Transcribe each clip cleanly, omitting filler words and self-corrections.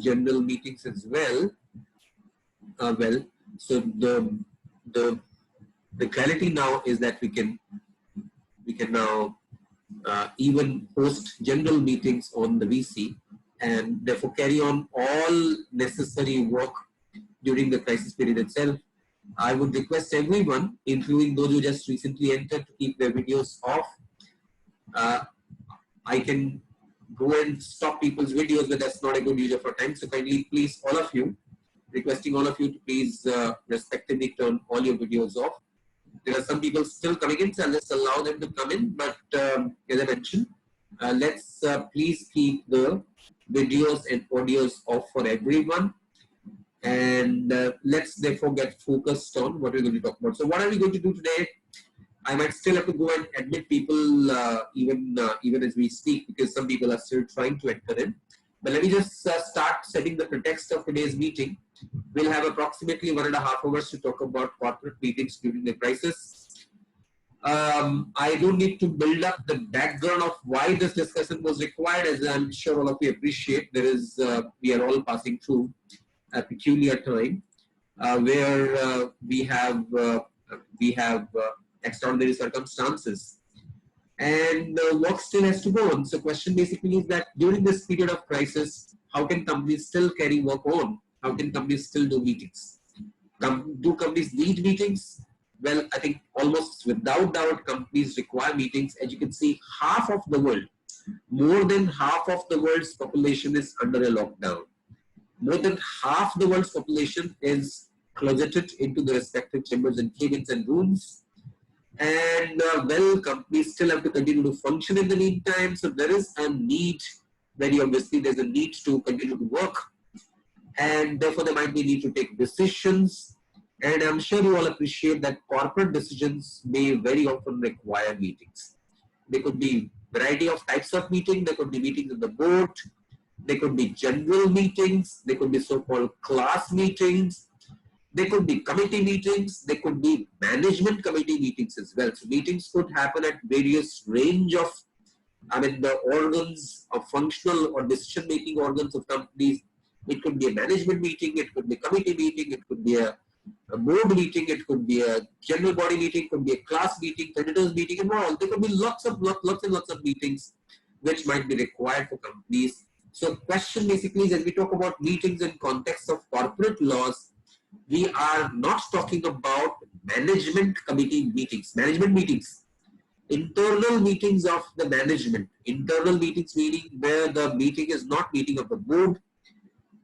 general meetings as well. So the clarity now is that we can now even host general meetings on the VC, and therefore carry on all necessary work during the crisis period itself. I would request everyone, including those who just recently entered, to keep their videos off. I can go and stop people's videos, but that's not a good use of our time. So kindly, please, all of you, requesting all of you to please respectively turn all your videos off. There are some people still coming in, so let's allow them to come in. But as I mentioned, let's please keep the videos and audios off for everyone. And let's therefore get focused on what we're going to talk about. So what are we going to do today? I might still have to go and admit people even as we speak, because some people are still trying to enter in. But let me just start setting the context of today's meeting. We'll have approximately 1.5 hours to talk about corporate meetings during the crisis. I don't need to build up the background of why this discussion was required, as I'm sure all of you appreciate. There is, we are all passing through a peculiar time where we have extraordinary circumstances, and work still has to go on. So question basically is that during this period of crisis, how can companies still carry work on? How can companies still do meetings? Do companies need meetings? Well, I think almost without doubt companies require meetings. As you can see, half of the world, more than half of the world's population is under a lockdown. More than half the world's population is closeted into the respective chambers and cabins and rooms. And well, companies still have to continue to function in the meantime. So there is a need, very obviously, there's a need to continue to work. And therefore, there might be a need to take decisions. And I'm sure you all appreciate that corporate decisions may very often require meetings. There could be a variety of types of meetings. There could be meetings of the board. There could be general meetings. There could be so-called class meetings. There could be committee meetings. There could be management committee meetings as well. So meetings could happen at various range of, the organs of functional or decision-making organs of companies. It could be a management meeting. It could be a committee meeting. It could be a board meeting. It could be a general body meeting. It could be a class meeting, creditors meeting, and all. There could be lots and lots of meetings which might be required for companies. So question basically is, as we talk about meetings in context of corporate laws, we are not talking about management committee meetings, management meetings, internal meetings of the management, internal meetings meaning where the meeting is not meeting of the board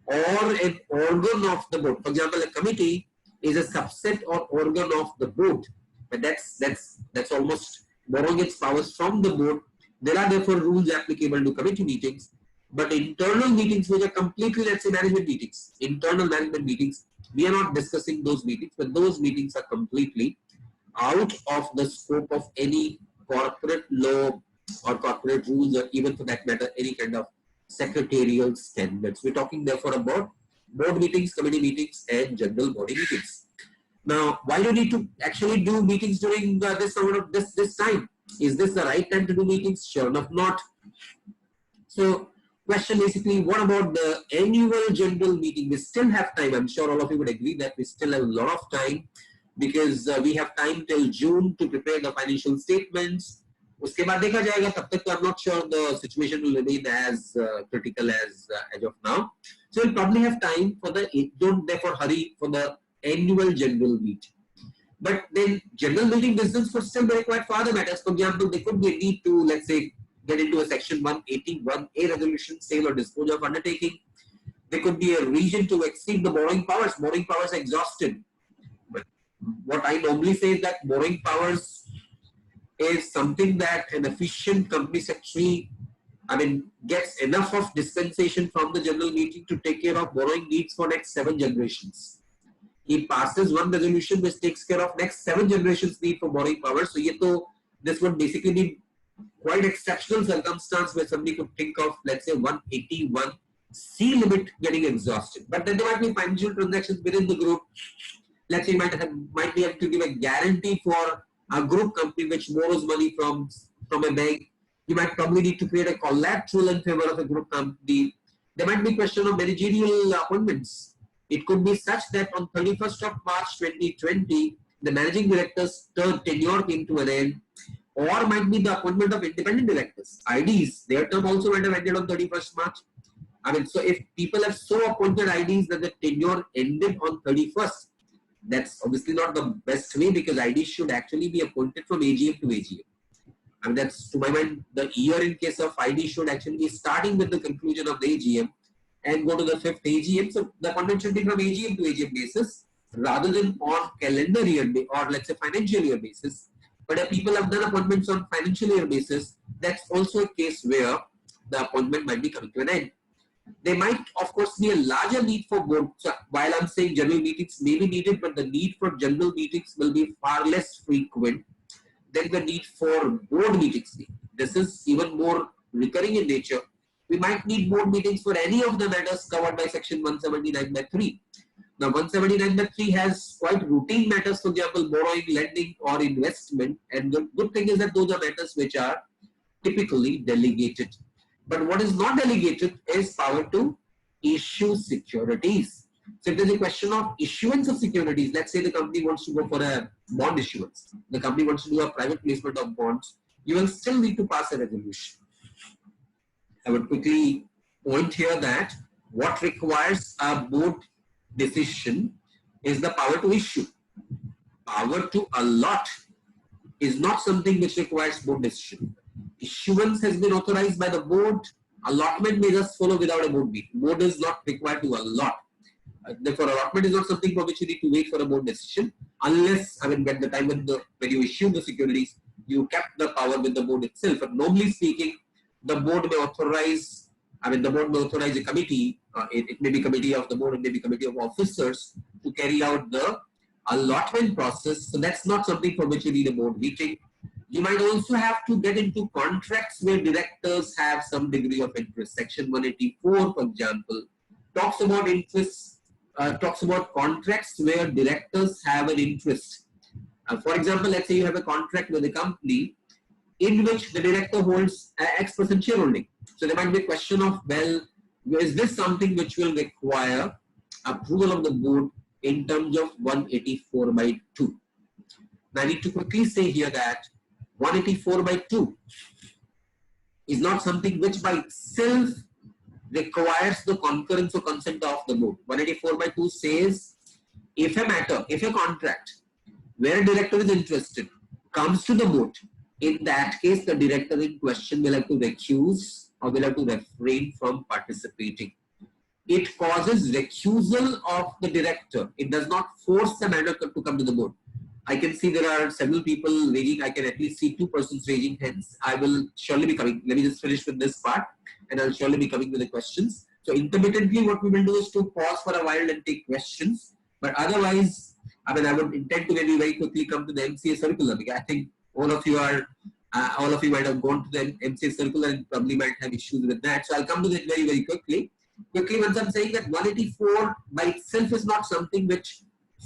or an organ of the board. For example, a committee is a subset or organ of the board, but that's almost borrowing its powers from the board. There are therefore rules applicable to committee meetings, but internal meetings which are completely, let's say, management meetings, internal management meetings, we are not discussing those meetings, but those meetings are completely out of the scope of any corporate law or corporate rules, or even for that matter, any kind of secretarial standards. We're talking therefore about board meetings, committee meetings, and general body meetings. Now, why do we need to actually do meetings during this time? Is this the right time to do meetings? Sure enough, not. So, question basically, what about the annual general meeting? We still have time. I'm sure all of you would agree that we still have a lot of time, because we have time till June to prepare the financial statements. उसके बाद देखा जाएगा, तब तक I'm not sure the situation will remain as critical as of now. So we'll probably have time for don't therefore hurry for the annual general meeting. But then general meeting decisions could still be required for other matters. For example, there could be a need to, let's say, get into a section 181A resolution, sale or disposal of undertaking. There could be a reason to exceed the borrowing powers. Borrowing powers are exhausted. But what I normally say is that borrowing powers is something that an efficient company secretary, gets enough of dispensation from the general meeting to take care of borrowing needs for next 7 generations. He passes one resolution which takes care of next 7 generations need for borrowing power. So this would basically be quite exceptional circumstance where somebody could think of, let's say, 181C limit getting exhausted. But then there might be financial transactions within the group. Let's say you might be able to give a guarantee for a group company which borrows money from a bank. You might probably need to create a collateral in favor of a group company. There might be question of managerial appointments. It could be such that on 31st of March 2020, the managing director's tenure came to an end, or might be the appointment of independent directors. IDs, their term also might have ended on 31st March. I mean, so if people have so appointed IDs that the tenure ended on 31st, that's obviously not the best way, because IDs should actually be appointed from AGM to AGM. I mean, that's, to my mind, the year in case of ID should actually be starting with the conclusion of the AGM and go to the 5th AGM. So the appointment should be from AGM to AGM basis rather than on calendar year or let's say financial year basis. But if people have done appointments on financial year basis, that's also a case where the appointment might be coming to an end. There might, of course, be a larger need for board. So while I'm saying general meetings may be needed, but the need for general meetings will be far less frequent than the need for board meetings. This is even more recurring in nature. We might need board meetings for any of the matters covered by section 179/3. Now 179/3 has quite routine matters, for example, borrowing, lending or investment, and the good thing is that those are matters which are typically delegated. But what is not delegated is power to issue securities. So if there's a question of issuance of securities, let's say the company wants to go for a bond issuance, the company wants to do a private placement of bonds, you will still need to pass a resolution. I would quickly point here that what requires a board decision is the power to issue. Power to allot is not something which requires board decision. Issuance has been authorized by the board. Allotment may just follow without a board meeting. Board is not required to allot. Therefore, allotment is not something for which you need to wait for a board decision, unless, I mean, at the time when you issue the securities, you kept the power with the board itself. But normally speaking, the board may authorize, the board may authorize a committee, it may be committee of the board, it may be committee of officers to carry out the allotment process. So that's not something for which you need a board meeting. You might also have to get into contracts where directors have some degree of interest. Section 184, for example, talks about interests, talks about contracts where directors have an interest. For example, let's say you have a contract with a company in which the director holds X% shareholding. So there might be a question of, well, is this something which will require approval of the board in terms of 184/2? Now I need to quickly say here that 184/2 is not something which by itself requires the concurrence or consent of the board. 184/2 says if a matter, if a contract where a director is interested comes to the board, in that case the director in question will have to recuse or will have to refrain from participating. It causes recusal of the director. It does not force the matter to come to the board. I can see there are several people raising. I can at least see 2 persons raising hands. I will surely be coming. Let me just finish with this part and I'll surely be coming with the questions. So intermittently what we will do is to pause for a while and take questions. But otherwise, I would intend to maybe very quickly come to the MCA circular, because I think all of you might have gone to the MCA circular and probably might have issues with that. So I'll come to that very, very quickly. Once I'm saying that 184 by itself is not something which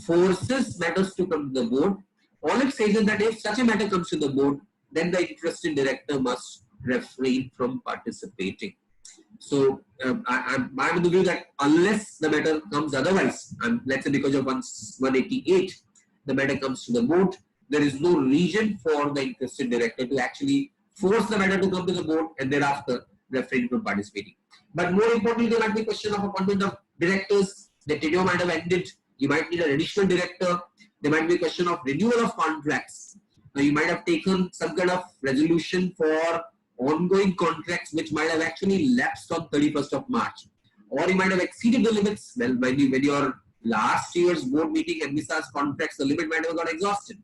forces matters to come to the board. All it says is that if such a matter comes to the board, then the interested director must refrain from participating. So I'm of the view that unless the matter comes otherwise, and let's say because of 188, the matter comes to the board, there is no reason for the interested director to actually force the matter to come to the board and thereafter refrain from participating. But more importantly, there might be a question of appointment of directors. The tenure might have ended. You might need an additional director. There might be a question of renewal of contracts. Now, you might have taken some kind of resolution for ongoing contracts which might have actually lapsed on 31st of March. Or you might have exceeded the limits. Well, when your last year's board meeting envisaged contracts, the limit might have got exhausted.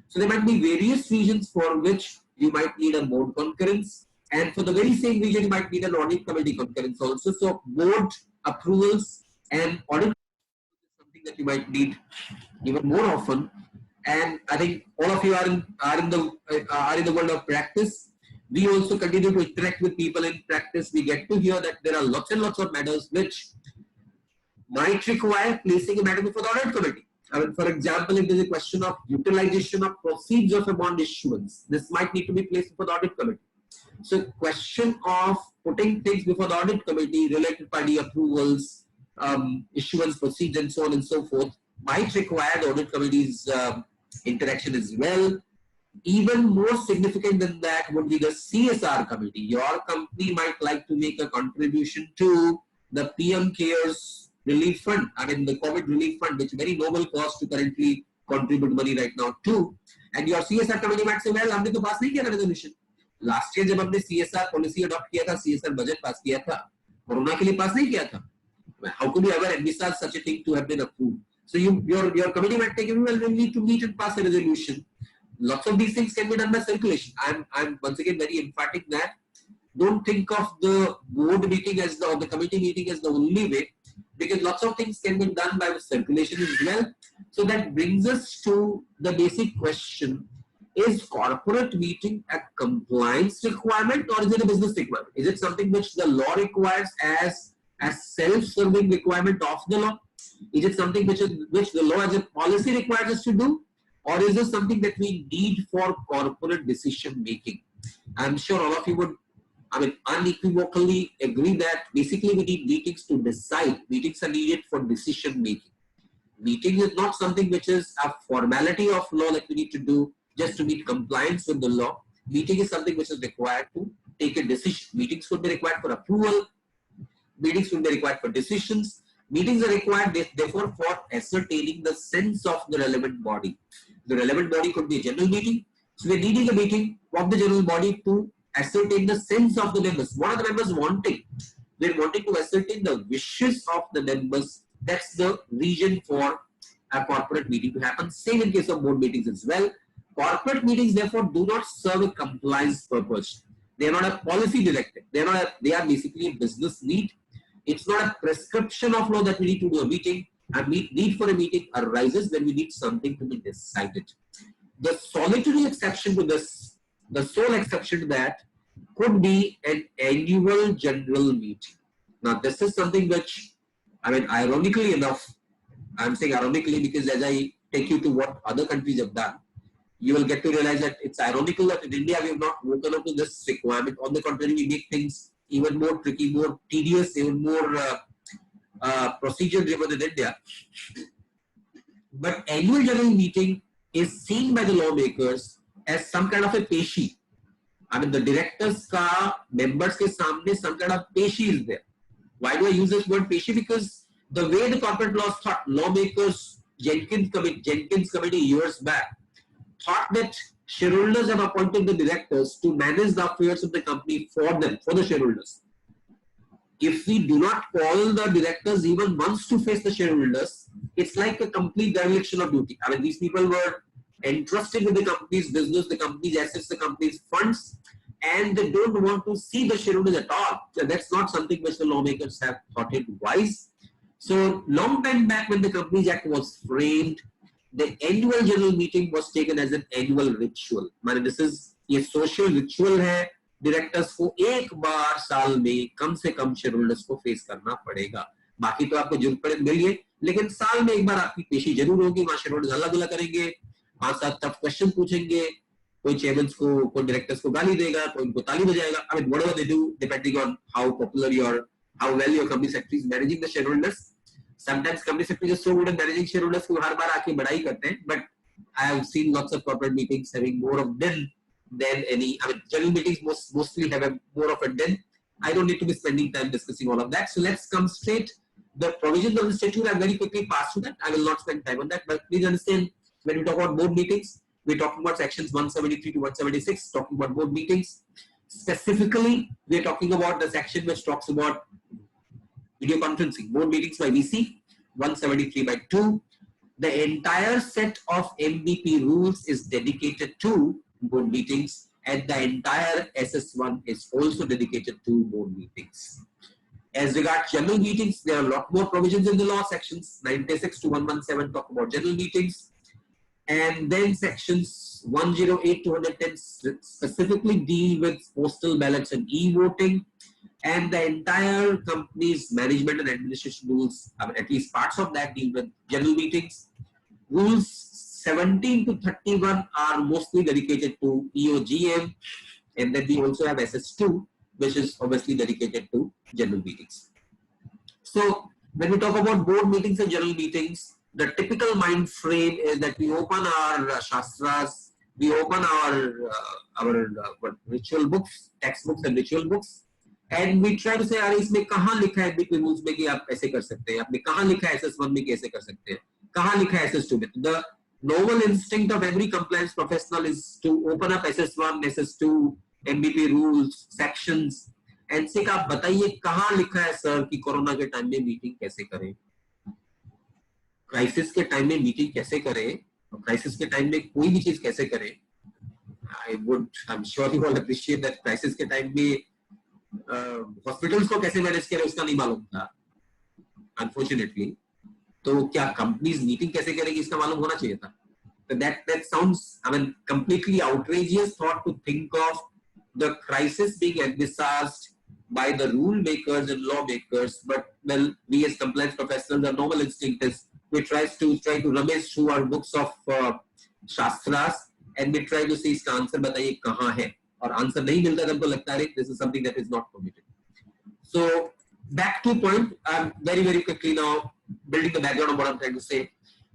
So there might be various reasons for which you might need a board concurrence. And for the very same reason, you might need an audit committee concurrence also. So board approvals and audit is something that you might need even more often. And I think all of you are in the world of practice. We also continue to interact with people in practice. We get to hear that there are lots and lots of matters which might require placing a matter before the audit committee. For example, if there is a question of utilization of proceeds of a bond issuance, this might need to be placed before the audit committee. So question of putting things before the audit committee, related party approvals, issuance procedure and so on and so forth might require the audit committee's interaction as well. Even more significant than that would be the CSR committee. Your company might like to make a contribution to the PM CARES relief fund, I mean the COVID relief fund, which is very noble cause to currently contribute money right now too. And your CSR committee might say, well, हमने तो पास नहीं किया resolution. Last year जब हमने CSR policy adopt किया था, CSR budget पास किया था, कोरोना के लिए पास नहीं किया था. How could you ever envisage such a thing to have been approved? So your committee might take, well, we need to meet and pass a resolution. Lots of these things can be done by circulation. I'm once again very emphatic that don't think of the board meeting as the, or the committee meeting as the only way, because lots of things can be done by circulation as well. So that brings us to the basic question: is corporate meeting a compliance requirement or is it a business requirement? Is it something which the law requires as self-serving requirement of the law? Is it something which the law as a policy requires us to do? Or is this something that we need for corporate decision making? I'm sure all of you would, unequivocally agree that basically we need meetings to decide. Meetings are needed for decision making. Meeting is not something which is a formality of law that we need to do just to meet compliance with the law. Meeting is something which is required to take a decision. Meetings could be required for approval. Meetings could be required for decisions. Meetings are required, therefore, for ascertaining the sense of the relevant body. The relevant body could be a general meeting. So we're needing a meeting of the general body to ascertain the sense of the members. What are the members wanting? We're wanting to ascertain the wishes of the members. That's the reason for a corporate meeting to happen. Same in case of board meetings as well. Corporate meetings, therefore, do not serve a compliance purpose. They are not a policy directive. They are basically a business need. It's not a prescription of law that we need to do a meeting. A need for a meeting arises when we need something to be decided. The solitary exception to this, the sole exception to that, could be an annual general meeting. Now, this is something which, ironically enough, I'm saying ironically because as I take you to what other countries have done, you will get to realize that it's ironical that in India we have not woken up to this requirement. On the contrary, we make things even more tricky, more tedious, even more procedure driven in India. But annual general meeting is seen by the lawmakers as some kind of a peshi. The directors ka members ke samne some kind of peshi is there. Why do I use this word peshi? Because the way the corporate laws thought, lawmakers, Jenkins committee years back thought that shareholders have appointed the directors to manage the affairs of the company for them, for the shareholders. If we do not call the directors even once to face the shareholders, it's like a complete dereliction of duty. These people were entrusted with the company's business, the company's assets, the company's funds, and they don't want to see the shareholders at all. So that's not something which the lawmakers have thought it wise. So long time back when the Companies Act was framed, the annual general meeting was taken as an annual ritual. This is a social ritual है. Directors को एक बार साल में कम से कम shareholders को face करना पड़ेगा. बाकी तो आपको जरूरत पड़े मिलिए, लेकिन साल में एक बार आपकी पेशी जरूर होगी. वहाँ shareholders अलग-अलग करेंगे, 5-7 tough question पूछेंगे, कोई chairmen को, कोई directors को गाली देगा, कोई उनको ताली बजाएगा. Whatever they do, depending on how popular how well your company secretary is managing the shareholders. Sometimes company secretary is so good at managing shareholders who हर बार आके बड़ाई करते हैं, but I have seen lots of corporate meetings having more of din than any. General meetings mostly have more of a din. I don't need to be spending time discussing all of that. So let's come straight. The provisions of the statute are very quickly passed through that. I will not spend time on that, but please understand when we talk about board meetings, we're talking about sections 173 to 176, talking about board meetings. Specifically, we're talking about the section which talks about video conferencing, board meetings by VC, 173 by 2. The entire set of MVP rules is dedicated to board meetings, and the entire SS1 is also dedicated to board meetings. As regards general meetings, there are a lot more provisions in the law. Sections 96 to 117 talk about general meetings, and then sections 108 to 110 specifically deal with postal ballots and e-voting. And the entire company's management and administration rules, at least parts of that, deal with general meetings. Rules 17 to 31 are mostly dedicated to EOGM. And then we also have SS2, which is obviously dedicated to general meetings. So when we talk about board meetings and general meetings, the typical mind frame is that we open our shastras, we open our ritual books, textbooks and ritual books, and we try to say, अरे इसमें कहाँ लिखा है NBP rules में कि आप ऐसे कर सकते हैं, आपने कहाँ लिखा है SS1 में कैसे कर सकते हैं, कहाँ लिखा है SS2 में. The normal instinct of every compliance professional is to open up SS1, SS2, NBP rules, sections, and say आप बताइए कहाँ लिखा है सर कि कोरोना के टाइम में मीटिंग कैसे करें, क्राइसिस के टाइम में मीटिंग कैसे करें, क्राइसिस के टाइम में कोई भी चीज कैसे करें. I'm sure you all appreciate that crisis के टाइम में हॉस्पिटल्स को कैसे मैनेज करें उसका नहीं मालूम था अनफॉर्चुनेटली. तो क्या कंपनीज मीटिंग कैसे करेगी इसका मालूम होना चाहिए था. That sounds, I mean, completely outrageous thought to think of the crisis being envisaged by the rule makers and lawmakers. But well, we as compliance professionals, our normal instinct is we try to rummage through our books of shastras and we try to see इसका answer बताइए कहाँ है, और answer नहीं मिलता तब तो लगता है this is something that is not permitted. So back to point, I'm very quickly now building the background of what I'm trying to say.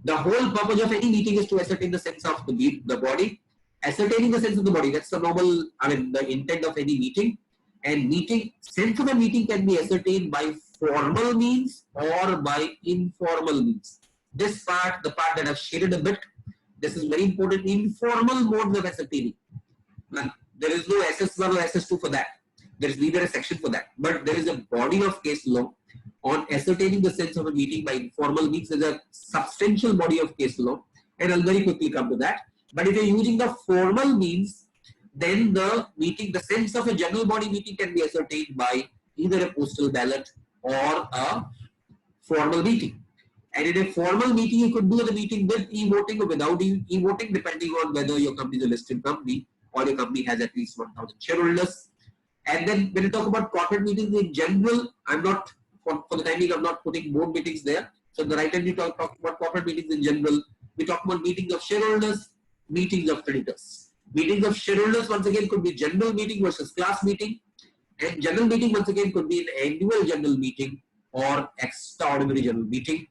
The whole purpose of any meeting is to ascertain the sense of the body. Ascertaining the sense of the body, that's the normal, I mean, the intent of any meeting. And sense of a meeting can be ascertained by formal means or by informal means. This part, the part that I've shaded a bit, this is very important. Informal modes of ascertaining. Now, there is no SS1 or SS2 for that. There is neither a section for that. But there is a body of case law on ascertaining the sense of a meeting by informal means. There's a substantial body of case law, and I'll very quickly come to that. But if you're using the formal means, then the sense of a general body meeting can be ascertained by either a postal ballot or a formal meeting. And in a formal meeting, you could do the meeting with e-voting or without e-voting, depending on whether your company is a listed company or your company has at least 1,000 shareholders. And then when you talk about corporate meetings in general, I'm not, for the time being, I'm not putting board meetings there. So the right time we talk about corporate meetings in general, we talk about meetings of shareholders, meetings of creditors. Meetings of shareholders once again could be general meeting versus class meeting, and general meeting once again could be an annual general meeting or extraordinary general meeting.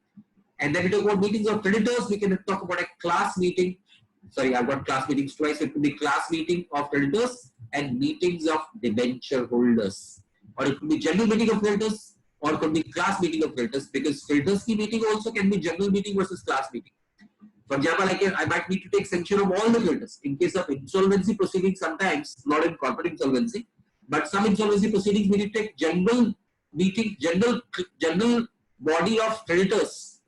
And then we talk about meetings of creditors, we can talk about a class meeting. Sorry, I've got class meetings twice. It could be class meeting of creditors and meetings of debenture holders, or it could be general meeting of creditors, or it could be class meeting of creditors, because creditors की meeting also can be general meeting versus class meeting. For example, I might need to take sanction of all the creditors. In case of insolvency proceedings, sometimes, not in corporate insolvency, but some insolvency proceedings, we need to take general meeting, general body of creditors.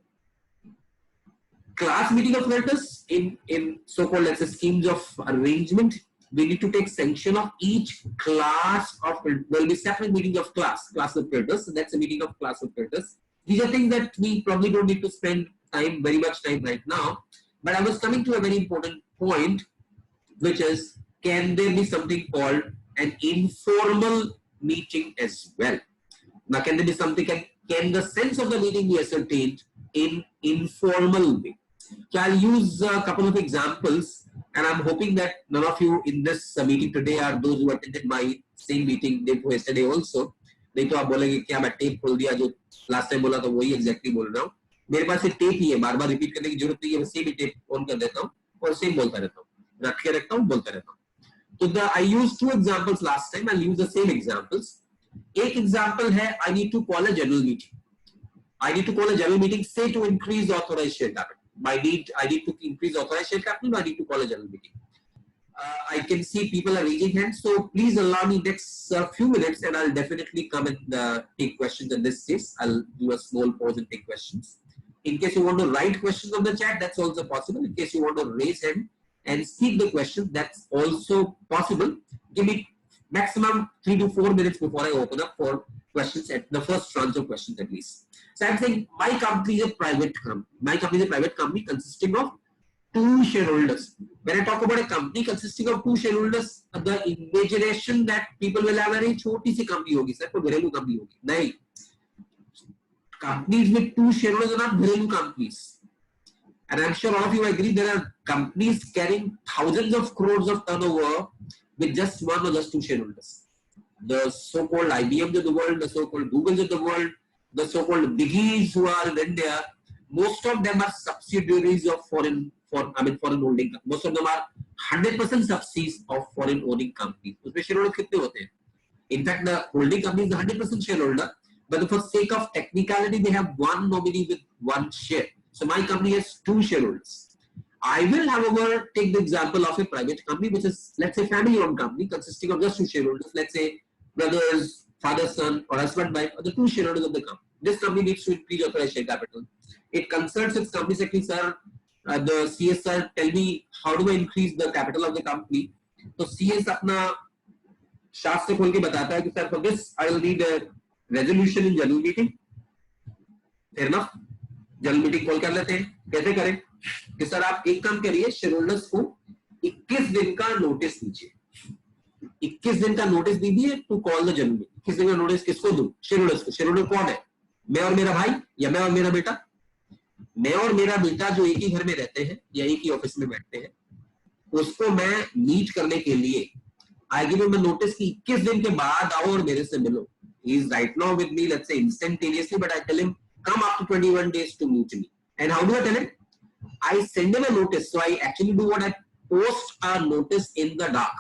Class meeting of creditors in so-called, let's say, schemes of arrangement, we need to take sanction of each class of, there will be separate meeting of class of creditors. So that's a meeting of class of creditors. These are things that we probably don't need to spend very much time right now. But I was coming to a very important point, which is, can there be something called an informal meeting as well? Now, can there be something, can the sense of the meeting be ascertained in informal way? So I'll use a couple of examples, and I'm hoping that none of you in this meeting today are those who attended my same meeting day before yesterday also. नहीं तो आप बोलेंगे क्या मैं tape खोल दिया, जो last time बोला था वही एग्जैक्टली बोल रहा हूँ. मेरे पास एक टेप ही है, बार बार रिपीट करने की जरूरत नहीं है, मैं सेम ही टेप ऑन कर देता हूँ और सेम बोलता रहता हूँ, रख के रखता हूँ, बोलता रहता हूँ. तो I used two examples last time. I'll use the same examples. एक example है, I need to call a general meeting. I need to call a general meeting, say to increase authorized share capital. I need to increase authorized share capital. I need to call a general meeting. I can see people are raising hands, so please allow me next few minutes, and I'll definitely come and take questions in this case. I'll do a small pause and take questions. In case you want to write questions on the chat, that's also possible. In case you want to raise hand and speak the question, that's also possible. Give me maximum 3 to 4 minutes before I open up for questions at the first tranche of questions at least. So I'm saying my company is a private company. My company is a private company consisting of 2 shareholders. When I talk about a company consisting of 2 shareholders, the imagination that people will have a छोटी सी company होगी, sir, कोई घरेलू company होगी. नहीं. Companies with 2 shareholders are not घरेलू companies. And I'm sure all of you agree there are companies carrying thousands of crores of turnover with just one or just two shareholders. The so-called IBMs of the world, the so-called Googles of the world, the so-called biggies who are in India, most of them are subsidiaries of foreign holding. Most of them are 100% subsidies of foreign owning companies. उसमें shareholders कितने होते हैं? In fact, the holding company is the 100% shareholder, but for sake of technicality, they have one nominee with one share. So my company has two shareholders. I will, however, take the example of a private company, which is, let's say, family-owned company consisting of just two shareholders. Let's say brothers, father, son, or husband, wife, are the two shareholders of the company. This company needs to increase authorized share capital. It consults its company secretary, sir, the CS sir, tell me how do I increase the capital of the company? So CS अपना शास्त्र खोल के बताता है कि sir, for this I will need a resolution in general meeting. Fair enough. General meeting call कर लेते हैं. कैसे करें कि सर आप एक काम करिए, शेयर को 21 दिन का नोटिस दीजिए. 21 दिन का नोटिस दीजिए to call the general meeting. 21 दिन का नोटिस किसको दूं? शेयर को. शेयर कौन है? मैं और मेरा भाई या मैं और मेरा बेटा? मैं और मेरा बेटा जो एक ही घर में रहते हैं या एक ही ऑफिस में बैठते हैं, उसको मैं मीट करने के लिए आई गिव हिम नोटिस कि 21 दिन के बाद आओ और मेरे से मिलो. He is right now with me, let's say instantaneously, but I tell him come after 21 days to meet me. And how do I tell him? I send him a notice. So I actually do what? I post a notice in the dark.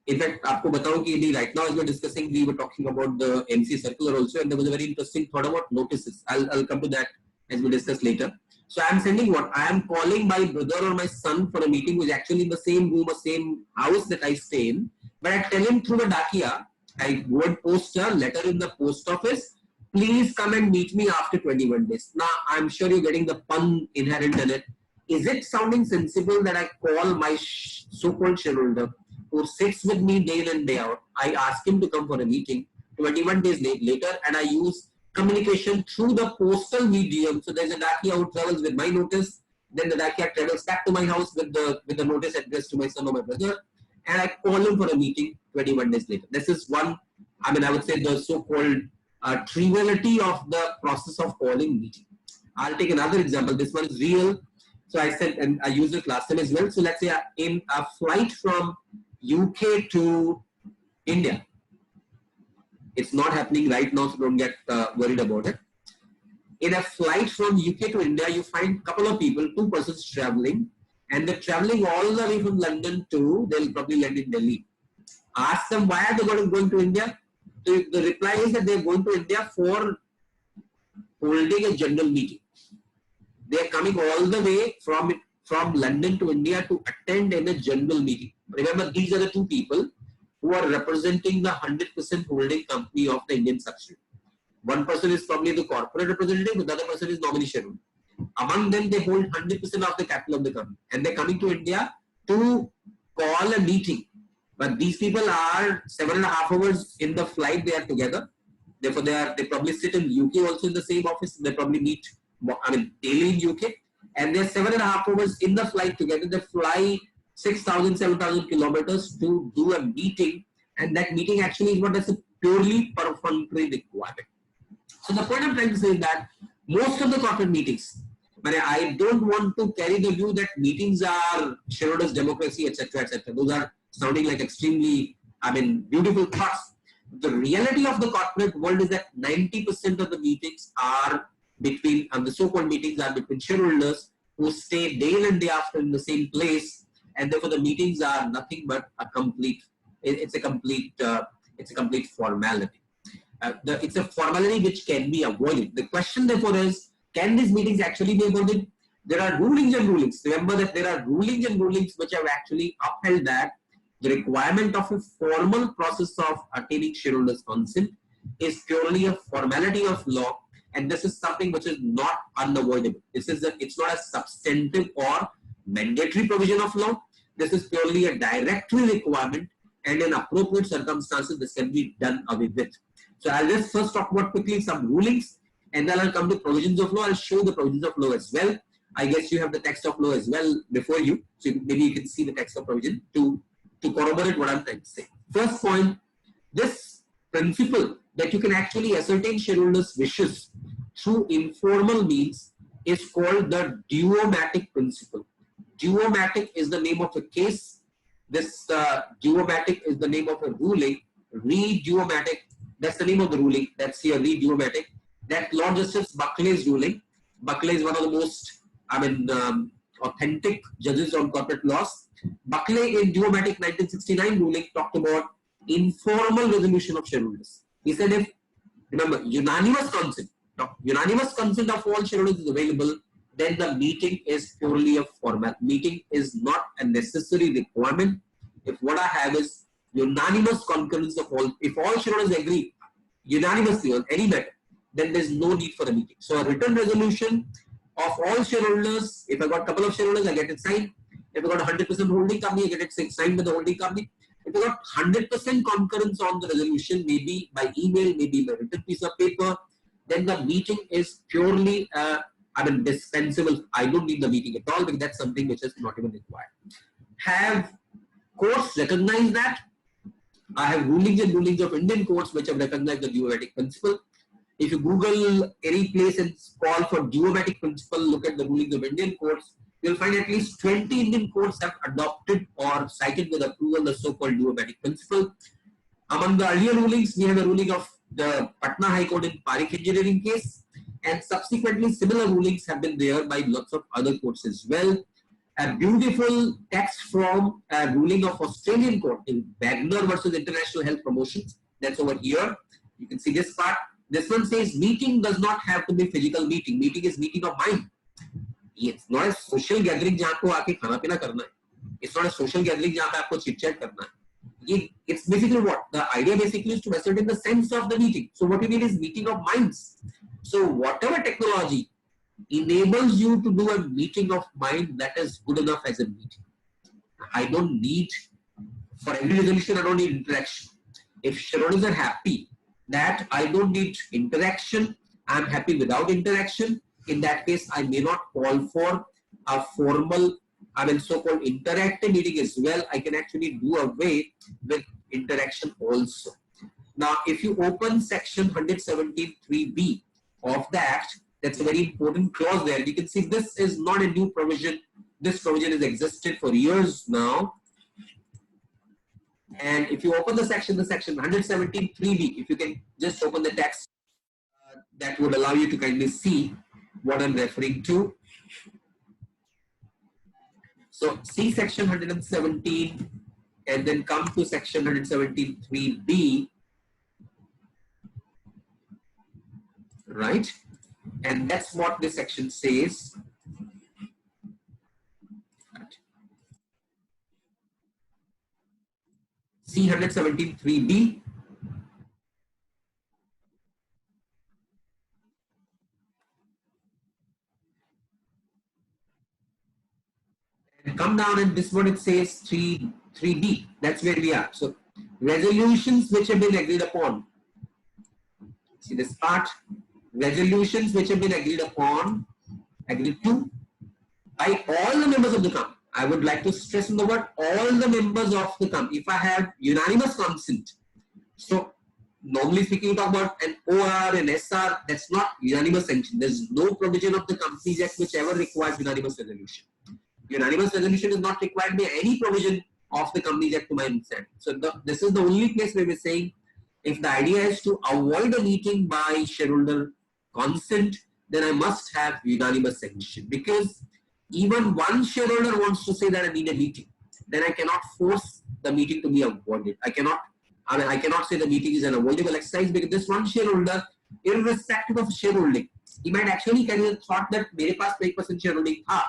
In fact, आपको बताऊं कि right now as we're discussing, we were talking about the MC circular also, and there was a very interesting thought about notices. I'll come to that as we discuss later. So I'm sending what? I am calling my brother or my son for a meeting, who is actually in the same room or same house that I stay in. But I tell him through the Dakia, I would post a letter in the post office. Please come and meet me after 21 days. Now, I'm sure you're getting the pun inherent in it. Is it sounding sensible that I call my so-called shareholder who sits with me day in and day out? I ask him to come for a meeting 21 days later, and I use communication through the postal medium. So there's a Dakia who travels with my notice. Then the Dakia travels back to my house with the notice addressed to my son or my brother. And I call him for a meeting 21 days later. This is one, I would say the so-called triviality of the process of calling meeting. I'll take another example. This one is real. So I said, and I used it last time as well. So let's say in a flight from UK to India. It's not happening right now, so don't get worried about it. In a flight from UK to India, you find a couple of people, two persons traveling, and they're traveling all the way from London to, they'll probably land in Delhi. Ask them why are they going to India? The reply is that they're going to India for holding a general meeting. They are coming all the way from London to India to attend in a general meeting. Remember, these are the two people who are representing the 100% holding company of the Indian subsidiary. One person is probably the corporate representative, the other person is nominee shareholder. Among them, they hold 100% of the capital of the company, and they're coming to India to call a meeting. But these people are 7.5 hours in the flight. They are together. Therefore, they probably sit in UK also in the same office. They probably meet, daily in UK, and they're 7.5 hours in the flight together. They fly 6,000, 7,000 kilometers to do a meeting, and that meeting actually is what is a purely perfunctory requirement. So the point I'm trying to say is that most of the corporate meetings, I don't want to carry the view that meetings are shareholders democracy, etc., etc. Those are sounding like extremely, beautiful thoughts. The reality of the corporate world is that 90% of the meetings are between, the so-called meetings are between shareholders who stay day in and day after in the same place, and therefore the meetings are nothing but a complete, it's a complete formality. It's a formality which can be avoided. The question therefore is, can these meetings actually be avoided? There are rulings and rulings. Remember that there are rulings and rulings which have actually upheld that the requirement of a formal process of attaining shareholders' consent is purely a formality of law, and this is something which is not unavoidable. It's not a substantive or mandatory provision of law. This is purely a directory requirement, and in appropriate circumstances, this can be done away with. So I'll just first talk about quickly some rulings, and then I'll come to provisions of law. I'll show the provisions of law as well. I guess you have the text of law as well before you, so maybe you can see the text of provision to corroborate what I'm trying to say. First point, this principle that you can actually ascertain shareholders' wishes through informal means is called the duomatic principle. Duomatic is the name of a case This Duomatic is the name of a ruling. Re-Duomatic, that's the name of the ruling. That's here, Re-Duomatic. That Lord Justice Buckley's ruling. Buckley is one of the most, authentic judges on corporate laws. Buckley in Duomatic 1969 ruling talked about informal resolution of shareholders. He said if, remember, unanimous consent of all shareholders is available, then the meeting is purely a formal. Meeting is not a necessary requirement. If what I have is unanimous concurrence of all, if all shareholders agree unanimously on any matter, then there's no need for a meeting. So a written resolution of all shareholders, if I got a couple of shareholders, I get it signed. If I got 100% holding company, I get it signed by the holding company. If I got 100% concurrence on the resolution, maybe by email, maybe by written piece of paper, then the meeting is purely dispensable. I don't need the meeting at all because that's something which is not even required. Have courts recognized that? I have rulings and rulings of Indian courts which have recognized the duomatic principle. If you Google any place and call for duomatic principle, look at the rulings of Indian courts, you'll find at least 20 Indian courts have adopted or cited with approval the so-called duomatic principle. Among the earlier rulings, we have a ruling of the Patna High Court in Parikh engineering case, and subsequently similar rulings have been there by lots of other courts as well. A beautiful text from a ruling of Australian court in Wagner versus International Health Promotions. That's over here. You can see this part. This one says meeting does not have to be physical meeting. Meeting is meeting of mind. It's not a social gathering जहाँ आपको आके खाना पीना करना है. It's not a social gathering जहाँ पे आपको chit chat करना है. It's basically what? The idea basically is to ascertain the sense of the meeting. So what you need is meeting of minds. So whatever technology enables you to do a meeting of mind, that is good enough as a meeting. I don't need, for every resolution, I don't need interaction. If shareholders are happy that I don't need interaction, I'm happy without interaction, in that case, I may not call for a formal, so-called interactive meeting as well. I can actually do away with interaction also. Now, if you open section 117(3)(b) of the Act, that's a very important clause there. You can see this is not a new provision. This provision has existed for years now. And if you open the section 117(3)(b), if you can just open the text, that would allow you to kindly see what I'm referring to. So see section 117 and then come to section 117(3)(b, right? And that's what this section says. See 117(3)(b. And come down and this one it says 3(b). That's where we are. So resolutions which have been agreed upon. See this part. Resolutions which have been agreed upon, agreed to by all the members of the company. I would like to stress on the word all the members of the company. If I have unanimous consent, so normally speaking, you talk about an OR, an SR, that's not unanimous sanction. There's no provision of the Companies Act which ever requires unanimous resolution. Unanimous resolution is not required by any provision of the Companies Act to my understanding. So this is the only place where we're saying if the idea is to avoid a meeting by shareholder consent, then I must have unanimous sanction, because even one shareholder wants to say that I need a meeting, then I cannot force the meeting to be avoided. I cannot say the meeting is an avoidable exercise, because this one shareholder, irrespective of shareholding, he might actually carry the thought that मेरे पास 1% shareholding था,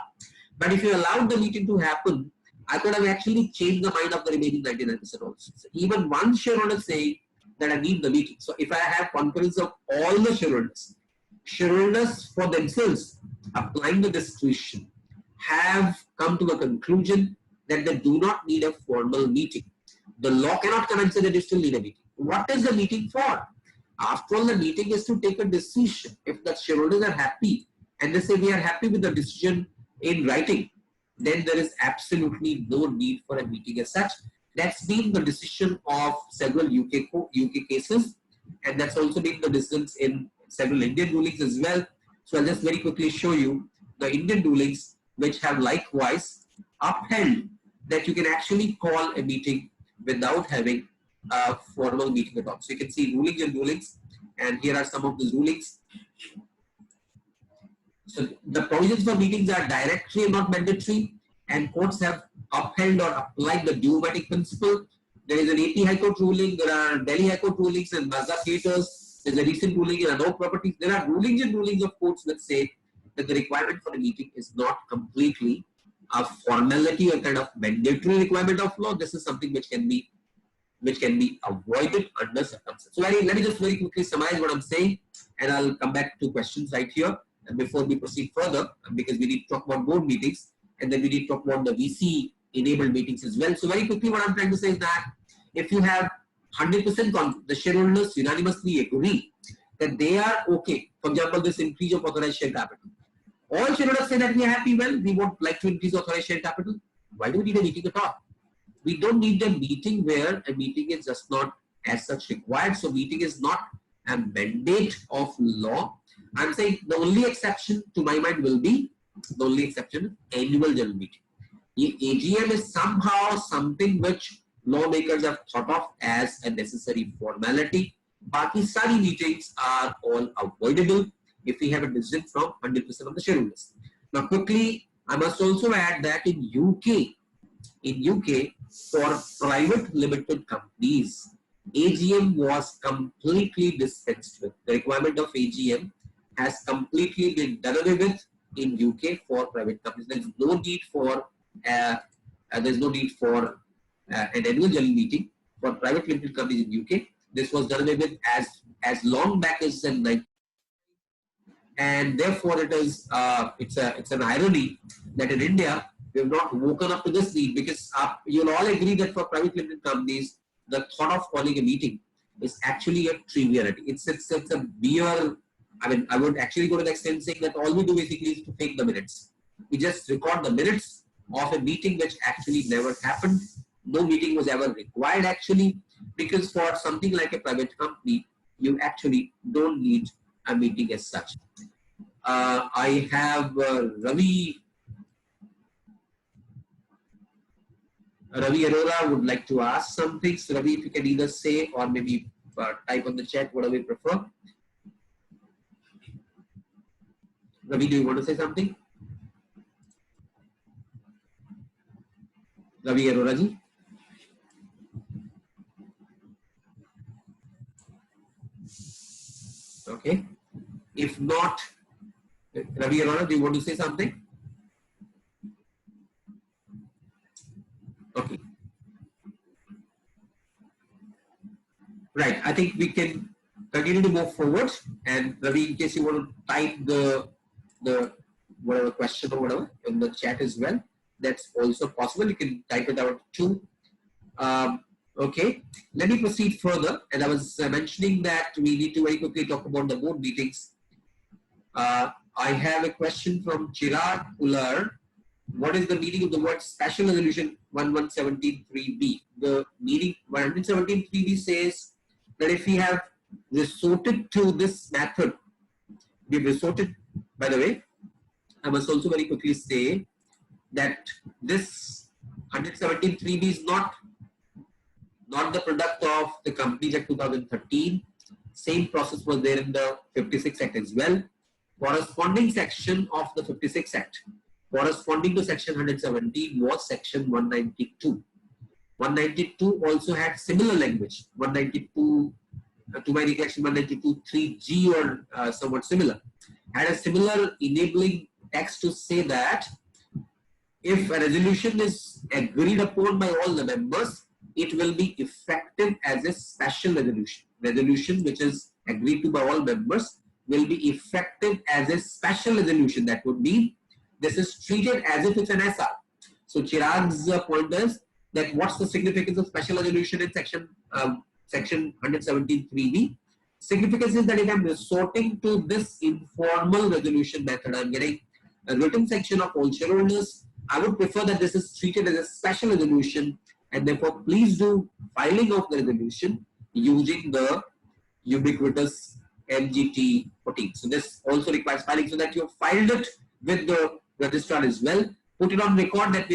but if you allowed the meeting to happen, I could have actually changed the mind of the remaining 99% also. So even one shareholder saying that I need the meeting. So if I have concurrence of all the shareholders for themselves applying the discretion have come to a conclusion that they do not need a formal meeting. The law cannot come and say that you still need a meeting. What is the meeting for? After all, the meeting is to take a decision. If the shareholders are happy and they say we are happy with the decision in writing, then there is absolutely no need for a meeting as such. That's been the decision of several UK cases, and that's also been the decisions in several Indian rulings as well. So I'll just very quickly show you the Indian rulings which have likewise upheld that you can actually call a meeting without having a formal meeting at all. So you can see rulings and rulings, and here are some of the rulings. So the provisions for meetings are directory and not mandatory, and courts have upheld or applied the due-matic principle. There is an AP High Court ruling, there are Delhi High Court rulings and Mazda theatres, there's a recent ruling in Anok Properties. There are rulings and rulings of courts that say that the requirement for a meeting is not completely a formality or kind of mandatory requirement of law. This is something which can be avoided under circumstances. So let me just very quickly summarize what I'm saying, and I'll come back to questions right here. And before we proceed further, because we need to talk about board meetings, and then we need to talk about the VC enabled meetings as well. So very quickly, what I'm trying to say is that if you have 100% the shareholders unanimously agree that they are okay, for example, this increase of authorized share capital. All shareholders say that we are happy, well, we would like to increase authorized share capital. Why do we need a meeting at all? We don't need a meeting where a meeting is just not as such required. So meeting is not a mandate of law. I'm saying the only exception to my mind will be the only exception annual general meeting. AGM is somehow something which lawmakers have thought of as a necessary formality. Baki sari meetings are all avoidable if we have a decision from 100% of the shareholders. Now quickly, I must also add that in UK for private limited companies, AGM was completely dispensed with. The requirement of AGM has completely been done away with in UK for private companies. There is no need for an annual general meeting for private limited companies in UK. This was done away with as long back as in 19. And therefore, it's an irony that in India we have not woken up to this need, because you'll all agree that for private limited companies, the thought of calling a meeting is actually a triviality. It's a mere. I mean, I would actually go to the extent saying that all we do basically is to fake the minutes. We just record the minutes of a meeting which actually never happened. No meeting was ever required actually, because for something like a private company, you actually don't need a meeting as such. I have Ravi Arora would like to ask something. So Ravi, if you can either say or maybe type on the chat, whatever you prefer. Ravi, do you want to say something? Ravi Arora ji. Okay. If not, Ravi Arora, do you want to say something? Okay. Right. I think we can continue to move forward. And Ravi, in case you want to type the whatever question or whatever in the chat as well, that's also possible. You can type it out too. Okay. Let me proceed further. And I was mentioning that we need to very quickly talk about the board meetings. I have a question from Chirag Ular. What is the meaning of the word special resolution 1117.3b? The meaning 1117.3b says that if we have resorted to this method, we've resorted, by the way, I must also very quickly say that this 117.3b is not the product of the Companies Act 2013. Same process was there in the 56 Act as well. Corresponding section of the 56 Act, corresponding to section 117, was section 192. 192 also had similar language. 192, to my recollection, 192.3g or somewhat similar, had a similar enabling text to say that if a resolution is agreed upon by all the members, it will be effective as a special resolution. Resolution which is agreed to by all members will be effective as a special resolution. That would mean this is treated as if it's an SR. So Chirag's point is that what's the significance of special resolution in section 117.3b? Significance is that if I'm resorting to this informal resolution method, I'm getting a written section of all shareholders. I would prefer that this is treated as a special resolution, and therefore please do filing of the resolution using the ubiquitous MGT 14. So this also requires filing, so that you have filed it with the registrar as well. put it on record that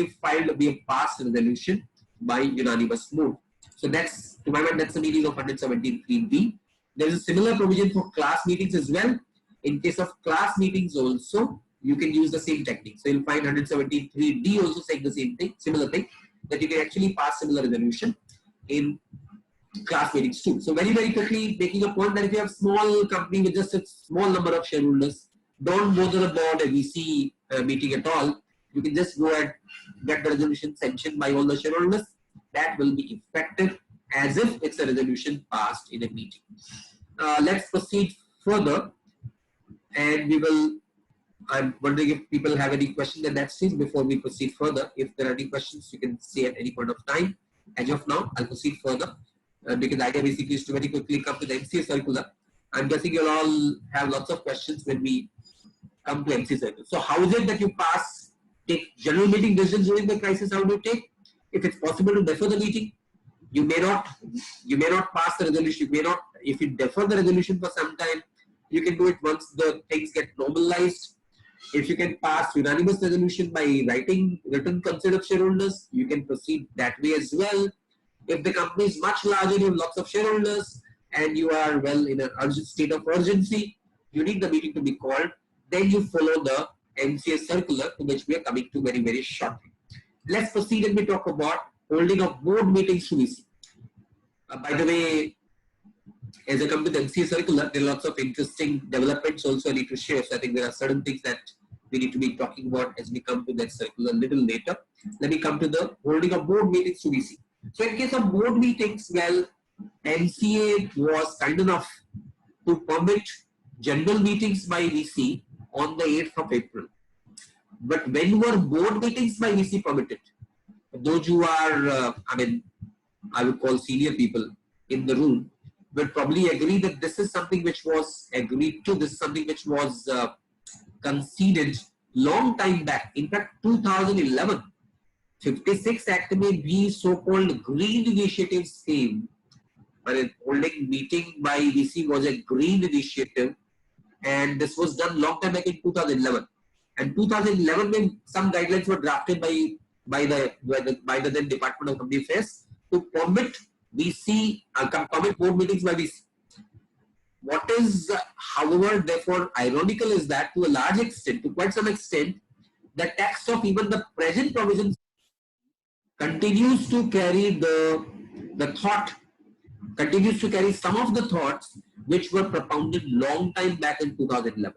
we have passed resolution by unanimous vote. So that's, to my mind, that's the meaning of 117(3)(b). There is a similar provision for class meetings as well. In case of class meetings also, you can use the same technique. So you'll find 117(3)(d) also saying the same thing, similar thing, that you can actually pass similar resolution in class meetings too. So very, very quickly making a point that if you have small company with just a small number of shareholders, don't bother about a VC meeting at all. You can just go and get the resolution sanctioned by all the shareholders. That will be effective as if it's a resolution passed in a meeting. Let's proceed further, and we will. I'm wondering if people have any questions at that stage before we proceed further. If there are any questions, you can say at any point of time. As of now, I'll proceed further because the idea basically is to very quickly come to the MCA circular. I'm guessing you'll all have lots of questions when we come to MCA circular. So how is it that you take general meeting decisions during the crisis? How do you take? If it's possible to defer the meeting, you may not pass the resolution. You may not, if you defer the resolution for some time, you can do it once the things get normalized. If you can pass unanimous resolution by writing written consent of shareholders, you can proceed that way as well. If the company is much larger, you have lots of shareholders, and you are well in an urgent state of urgency, you need the meeting to be called. Then you follow the MCA circular, to which we are coming to very, very shortly. Let's proceed and we talk about holding of board meetings to VC. By the way, as I come to the MCA circular, there are lots of interesting developments also I need to share. So I think there are certain things that we need to be talking about as we come to that circular a little later. Let me come to the holding of board meetings to VC. So in case of board meetings, well, MCA was kind enough to permit general meetings by VC on the 8th of April. But when were board meetings by VC permitted? Those who are, I would call senior people in the room, will probably agree that this is something which was agreed to, this is something which was conceded long time back. In fact, 2011, 56 Act में भी so-called green initiatives came. Holding meeting by VC was a green initiative, and this was done long time back in 2011. And 2011 when some guidelines were drafted by the then Department of Company Affairs to permit VC, permit board meetings by VC. What is, however, therefore ironical is that to a large extent, to quite some extent, the text of even the present provisions continues to carry the thought, continues to carry some of the thoughts which were propounded long time back in 2011.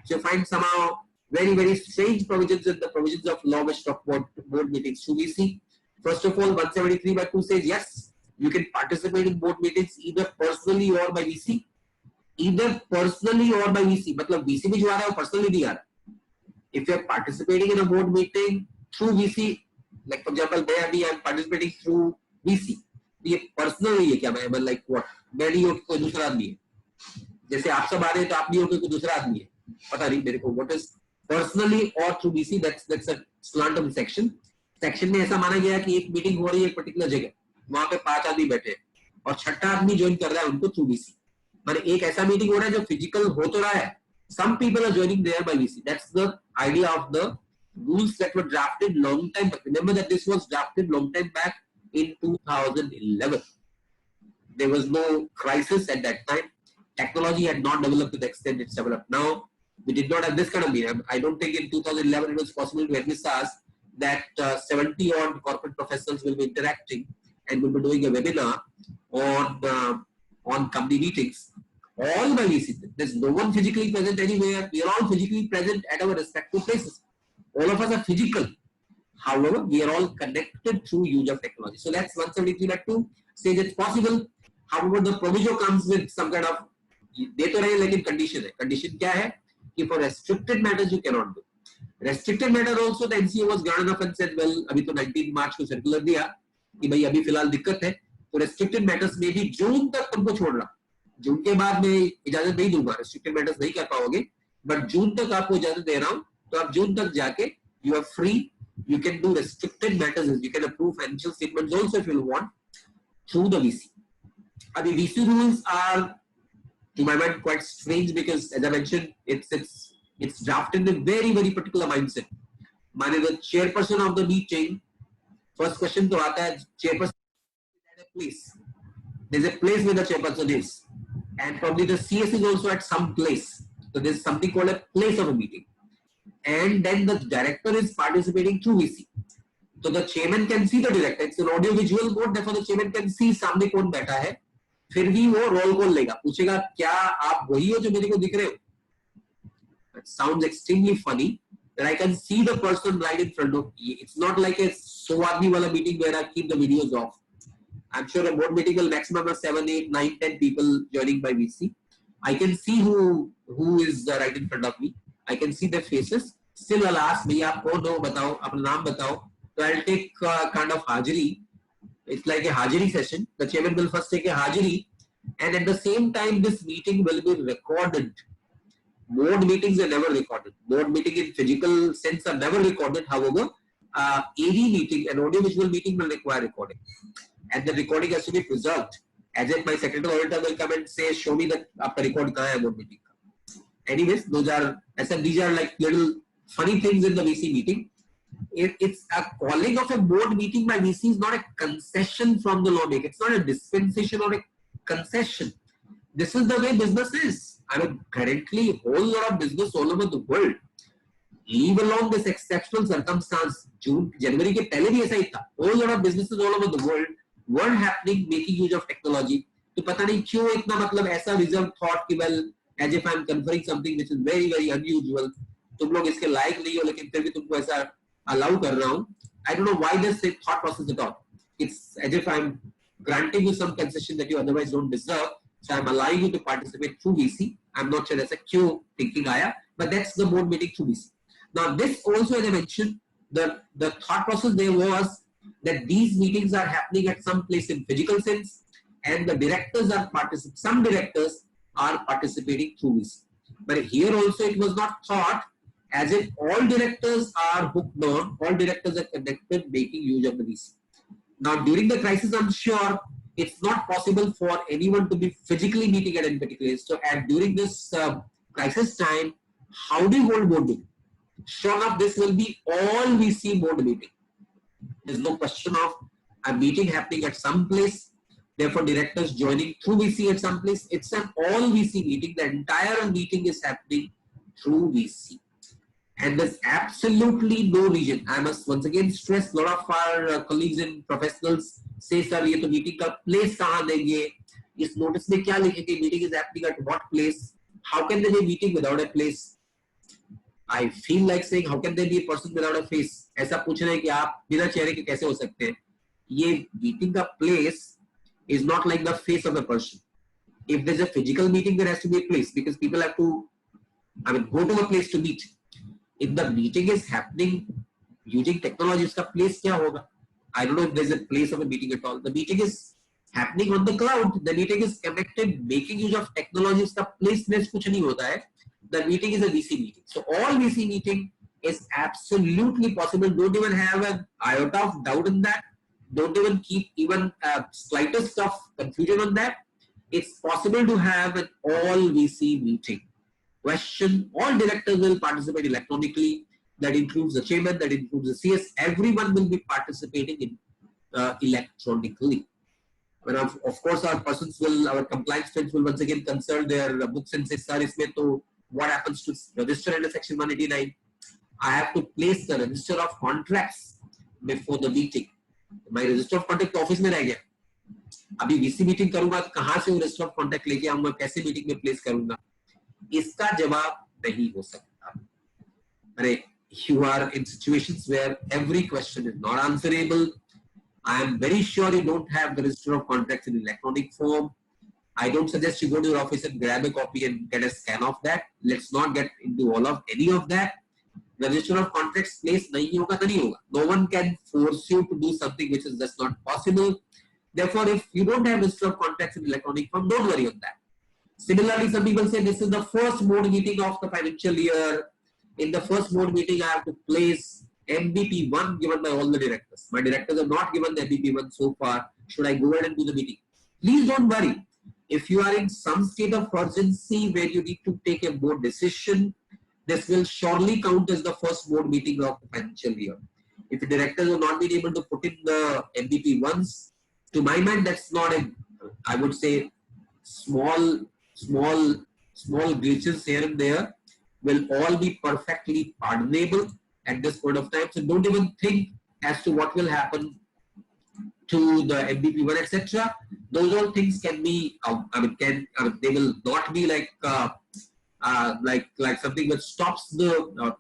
So you find somehow very, very strange provisions in the provisions of law which talk about board meetings to VC. First of all, 173(2) says yes, you can participate in board meetings either personally or by VC. Either personally or by VC. मतलब VC में जो आ रहा है वो personally नहीं आ रहा. If you are participating in a board meeting through VC, like for example, I am participating through VC. ये personal नहीं है क्या? मैं like what? मैं नहीं हूँ कोई दूसरा आदमी है. जैसे आप सब आ रहे हैं तो आप नहीं हो कोई दूसरा आदमी है. पता नहीं मेरे को what is personally or through VC. That's a slant of section. Section में ऐसा माना गया कि एक मीटिंग हो रही है एक पर्टिकुलर जगह, वहां पे 5 आदमी बैठे हैं और छठा आदमी ज्वाइन कर रहा है उनको थ्रू VC. माने एक ऐसा मीटिंग हो रहा है जो फिजिकल हो तो रहा है, some people are joining there by VC. That's the idea of the rules that were drafted long time back. Remember that this was drafted long time back in 2011. There was no crisis at that time. Technology had not developed to the extent it's developed now. We did not have this kind of meeting. I don't think in 2011 it was possible to envisage that 70 odd corporate professionals will be interacting and will be doing a webinar on company meetings, all by VC. There's no one physically present anywhere. We are all physically present at our respective places. All of us are physical. However, we are all connected through use of technology. So that's 173(2) says it's possible. However, the proviso comes with some kind of, दे तो रहे लेकिन condition है. Condition क्या है? कि for restricted matters you cannot do. Restricted matter also the MCA was grand enough and said, well, अभी तो 19 मार्च को सर्कुलर दिया कि भाई अभी फिलहाल दिक्कत है, तो restricted matters में भी जून तक तुमको छोड़ रहा. जून के बाद मैं इजाजत नहीं दूंगा, restricted matters नहीं कर पाओगे, but जून तक आपको इजाजत दे रहा हूं, तो आप जून तक जाके you are free, you can do restricted matters, you can approve financial statements also if you want through the VC. अभी VC rules are, to my mind, quite strange because, as I mentioned, it's drafted in a very, very particular mindset. माने the chairperson of the meeting, first question तो आता है chairperson at a place. There's a place where the chairperson is, and probably the CS is also at some place. So there's something called a place of a meeting, and then the director is participating through VC. So the chairman can see the director. It's an audio visual mode, therefore the chairman can see सामने कौन बैठा है. फिर भी वो roll call लेगा, पूछेगा क्या आप वही हो जो मेरे को दिख रहे हो? It sounds extremely funny that I can see the person right in front of me. It's not like a so aadmi wala meeting where I keep the videos off. I'm sure a board meeting will maximum of 7, 8, 9, 10 people joining by VC. I can see who is right in front of me. I can see their faces. Still, I'll ask, भैया आप कौन हो बताओ, अपना नाम बताओ. So I'll take kind of hajri. It's like a hajri session. The chairman will first take a hajri, and at the same time, this meeting will be recorded. Board meetings are never recorded. Board meeting in physical sense are never recorded. However, AV meeting, an audio-visual meeting will require recording, and the recording has to be preserved. As if my secretary auditor will come and say, "Show me that आपका record कहाँ है board meeting का." Anyways, these are like little funny things in the VC meeting. It's a calling of a board meeting by VC is not a concession from the lawmaker. It's not a dispensation or a concession. This is the way business is. I mean, currently, whole lot of business all over the world. Leave along this exceptional circumstance. January के पहले भी ऐसा ही था. Whole lot of businesses all over the world were happening, making use of technology. तो पता नहीं क्यों इतना मतलब ऐसा reserved thought कि well, as if I'm conferring something which is very very unusual. तुम लोग इसके लायक नहीं हो, लेकिन फिर भी तुमको ऐसा allow कर रहा हूँ. I don't know why this thought process at all. It's as if I'm granting you some concession that you otherwise don't deserve. So I'm allowing you to participate through VC. I'm not sure that's a Q thinking आया, but that's the board meeting through VC. Now this also, as I mentioned, the thought process there was that these meetings are happening at some place in physical sense, and the directors are participating. Some directors are participating through VC. But here also it was not thought as if all directors are hooked on, all directors are connected, making use of the VC. Now during the crisis, I'm sure it's not possible for anyone to be physically meeting at any particular place. So during this crisis time, how do you hold board meeting? Sure enough, this will be all VC board meeting. There's no question of a meeting happening at some place, therefore directors joining through VC at some place. It's an all VC meeting. The entire meeting is happening through VC. And there's absolutely no region. I must once again stress, a lot of our colleagues and professionals say, sir, ये तो meeting का place कहाँ देंगे? इस notice में क्या लिखेंगे? Meeting is happening at what place? How can there be a meeting without a place? I feel like saying, how can there be a person without a face? ऐसा पूछ रहे हैं कि आप बिना चेहरे के कैसे हो सकते हैं? ये meeting का place is not like the face of a person. If there's a physical meeting, there has to be a place because people have to, go to a place to meet. If the meeting is happening using technology, उसका place क्या होगा? I don't know if there's a place of a meeting at all. The meeting is happening on the cloud. The meeting is connected, making use of technology. उसका place कुछ नहीं होता है. The meeting is a VC meeting. So all VC meeting is absolutely possible. Don't even have an iota of doubt in that. Don't even keep even slightest of confusion on that. It's possible to have an all VC meeting. Question, all directors will participate electronically. That includes the chairman, that includes the CS. Everyone will be participating in electronically. But of course, our compliance friends will once again consult their books and say, sir, इसमें तो what happens to register under section 189? I have to place the register of contracts before the meeting. My register of contract office में रह गया. अभी VC meeting करूँगा तो कहाँ से वो register of contract लेके आऊँगा, कैसे meeting में place करूँगा? इसका जवाब नहीं हो सकता. अरे, you are in situations where every question is not answerable. I am very sure you don't have the register of contracts in electronic form. I don't suggest you go to your office and grab a copy and get a scan of that. Let's not get into all of any of that. The register of contracts place nahi hoga to nahi hoga. No one can force you to do something which is just not possible. Therefore, if you don't have register of contracts in electronic form, don't worry on that. Similarly, some people say this is the first board meeting of the financial year. In the first board meeting, I have to place MBP1 given by all the directors. My directors have not given the MBP1 so far. Should I go ahead and do the meeting? Please don't worry. If you are in some state of urgency where you need to take a board decision, this will surely count as the first board meeting of the financial year. If the directors have not been able to put in the MVP once, to my mind, that's not a, I would say, small, small, small glitches here and there will all be perfectly pardonable at this point of time. So don't even think as to what will happen to the MVP1, etc. Those all things can be, they will not be like something that stops the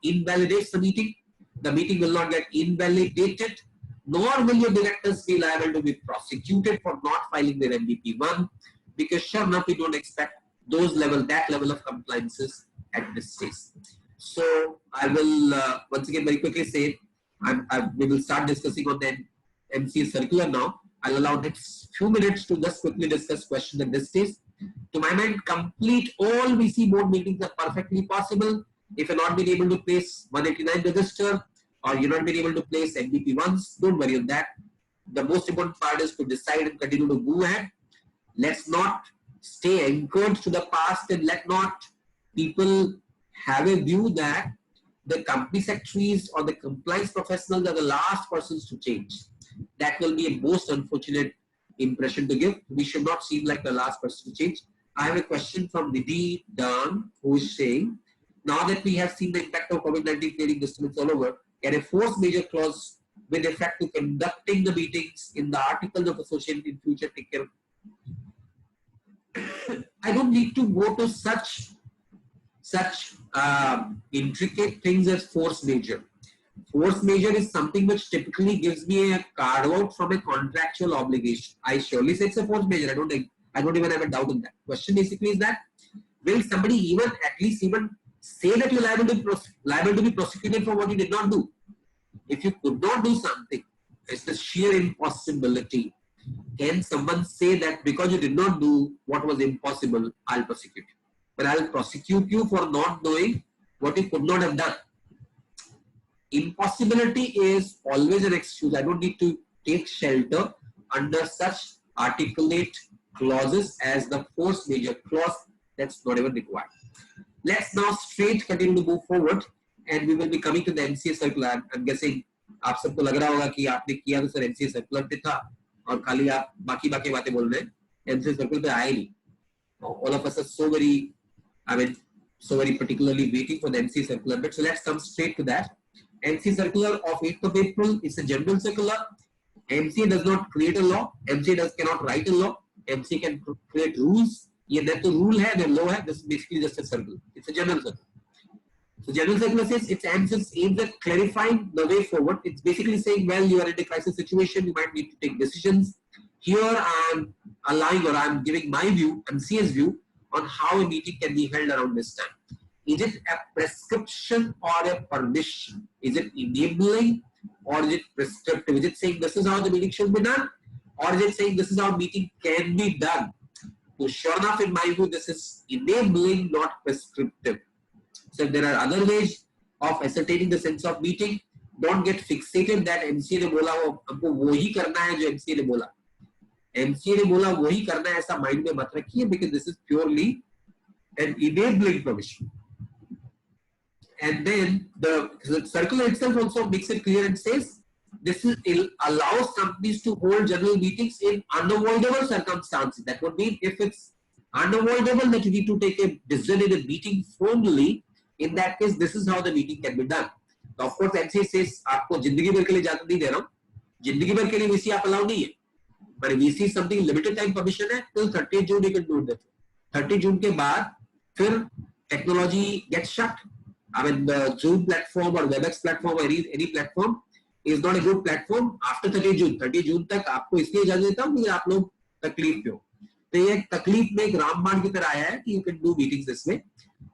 invalidates the meeting. The meeting will not get invalidated, nor will your directors be liable to be prosecuted for not filing their MVP1, because sure enough we don't expect that level of compliances at this stage. So I will once again very quickly say we will start discussing on the MCA circular now. I'll allow next few minutes to just quickly discuss questions at this stage. To my mind, complete all VC board meetings are perfectly possible. If you're not been able to place 189 register or you're not been able to place MVP once, don't worry on that. The most important part is to decide and continue to move ahead. Let's not stay anchored to the past, and let not people have a view that the company secretaries or the compliance professionals are the last persons to change. That will be a most unfortunate impression to give. We should not seem like the last person to change. I have a question from Nidhi Dan, who is saying, now that we have seen the impact of COVID-19 creating disturbance all over, can a force majeure clause with effect to conducting the meetings in the articles of association in future take care of? I don't need to go to such intricate things as force majeure. Force majeure is something which typically gives me a carve out from a contractual obligation. I surely say it's a force majeure. I don't even have a doubt in that. Question basically is that, will somebody even at least even say that you're liable to be prosecuted for what you did not do? If you could not do something, it's the sheer impossibility. Can someone say that because you did not do what was impossible, I'll prosecute you? But I'll prosecute you for not doing what you could not have done. Impossibility is always an excuse. I don't need to take shelter under such articulate clauses as the force majeure clause. That's not even required. Let's now straight continue to move forward, and we will be coming to the MCA circular. I'm guessing आप सबको लग रहा होगा कि आपने किया तो sir MCA circular पे था और खाली आप बाकी बातें बोल रहे हैं, MCA circular पे आए नहीं. All of us are so very particularly waiting for the MCA circular bit. So let's come straight to that. MCA circular of 8th of April is a general circular. MCA does not create a law. MCA cannot write a law. MCA can create rules. ये that rule है, the law है. This is basically just a circle. It's a general circle. So general circular says its aims at clarifying the way forward. It's basically saying, well, you are in a crisis situation. You might need to take decisions. Here I am allowing, or I am giving my view, MCA's view, on how a meeting can be held around this time. Is it a prescription or a permission? Is it enabling or is it prescriptive? Is it saying this is how the meeting should be done, or is it saying this is how meeting can be done? So sure enough, in my view, this is enabling, not prescriptive. So if there are other ways of ascertaining the sense of meeting, don't get fixated that MCA ने बोला हमको वो ही करना है जो MCA ने बोला. MCA ने बोला वही करना है ऐसा माइंड में मत रखिए, because this is purely an enabling provision. And then the circular itself also makes it clear and says this allows companies to hold general meetings in unavoidable circumstances. That would mean if it's unavoidable that you need to take a decision in a meeting formally, in that case this is how the meeting can be done. So of course MCA says आपको जिंदगी भर के लिए इजाजत नहीं दे रहा हूँ, जिंदगी भर के लिए VC आप अलाउ नहीं है, but VC something limited time permission है till 30th June you can do that. 30 June के बाद फिर technology gets shut. I mean the Zoom platform or WebEx platform or any platform is not a good platform after 30 June. 30 June तक आपको इसलिए इजाजत देता हूँ कि आप लोग तकलीफ पे हो. तो ये तकलीफ में एक रामबाण की तरह आया है कि you can do meetings this way.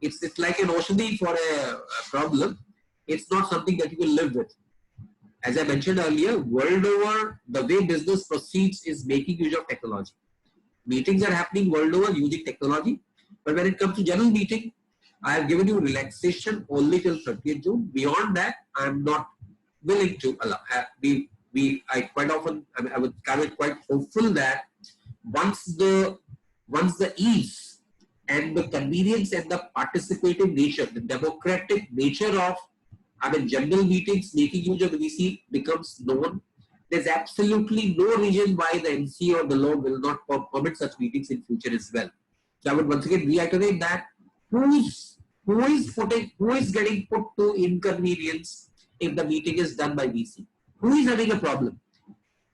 It's like an ocean for a problem. It's not something that you will live with. As I mentioned earlier, world over, the way business proceeds is making use of technology. Meetings are happening world over using technology. But when it comes to general meeting, I have given you relaxation only till 30th June. Beyond that, I am not willing to allow. I quite often, I would quite hopeful that once the ease and the convenience and the participative nature, the democratic nature of general meetings, making use of the VC becomes known. There's absolutely no reason why the NC or the law will not permit such meetings in future as well. So I would once again reiterate that who is getting put to inconvenience if the meeting is done by VC? Who is having a problem?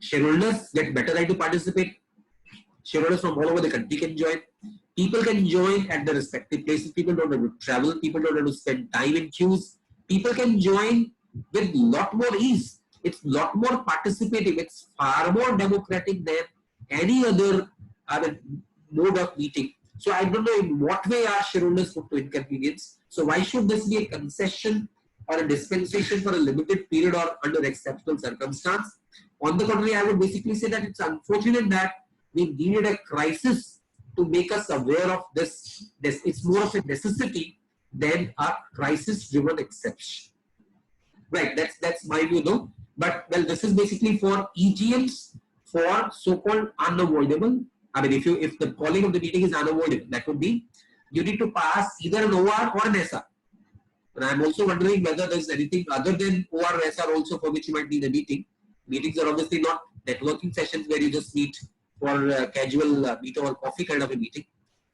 Shareholders get better right to participate. Shareholders from all over the country can join. People can join at the respective places. People don't have to travel. People don't have to spend time in queues. People can join with lot more ease. It's lot more participative. It's far more democratic than any other mode of meeting. So I don't know in what way are shareholders put to inconvenience. So why should this be a concession or a dispensation for a limited period or under exceptional circumstance? On the contrary, I would basically say that it's unfortunate that we needed a crisis to make us aware of this. It's more of a necessity than a crisis-driven exception. Right, that's my view though. But well, this is basically for EGMs for so-called unavoidable. If the calling of the meeting is unavoidable, that would be you need to pass either an OR or an SR. And I'm also wondering whether there's anything other than OR or SR also for which you might need a meeting. Meetings are obviously not networking sessions where you just meet for casual meet over coffee kind of a meeting.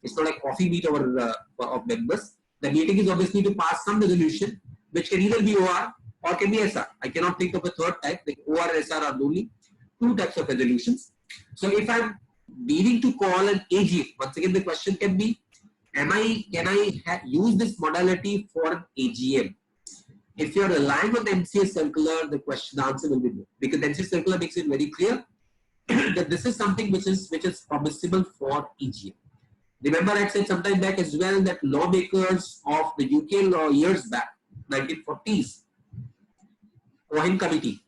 It's not a coffee meet over of members. The meeting is obviously to pass some resolution, which can either be OR or can be SR. I cannot think of a third type. The OR and SR are only two types of resolutions. So if I'm needing to call an AGM, once again the question can be, can I use this modality for an AGM? If you're relying on the MCA circular, the answer will be no, because the MCA circular makes it very clear that this is something which is permissible for EGM. Remember, I said sometime back as well that lawmakers of the UK law years back, 1940s, Cohen Committee,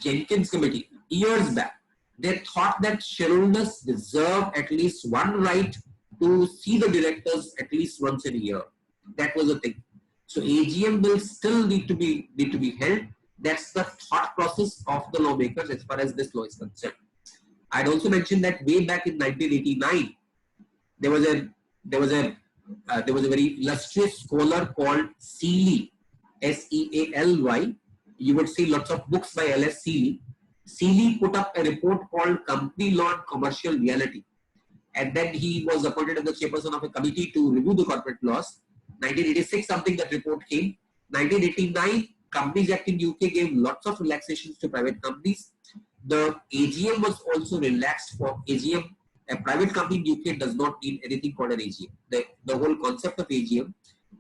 Jenkins Committee, years back, they thought that shareholders deserve at least one right to see the directors at least once in a year. That was the thing. So AGM will still need to be held. That's the thought process of the lawmakers as far as this law is concerned. I'd also mentioned that way back in 1989, there was a very illustrious scholar called Seeley, S-E-A-L-Y. You would see lots of books by L.S. Seeley. Seeley put up a report called Company Law and Commercial Reality. And then he was appointed as the chairperson of a committee to review the corporate laws. 1986, something that report came. 1989, Companies Act in UK gave lots of relaxations to private companies. The AGM was also relaxed for AGM. A private company in UK does not need anything called an AGM. The whole concept of AGM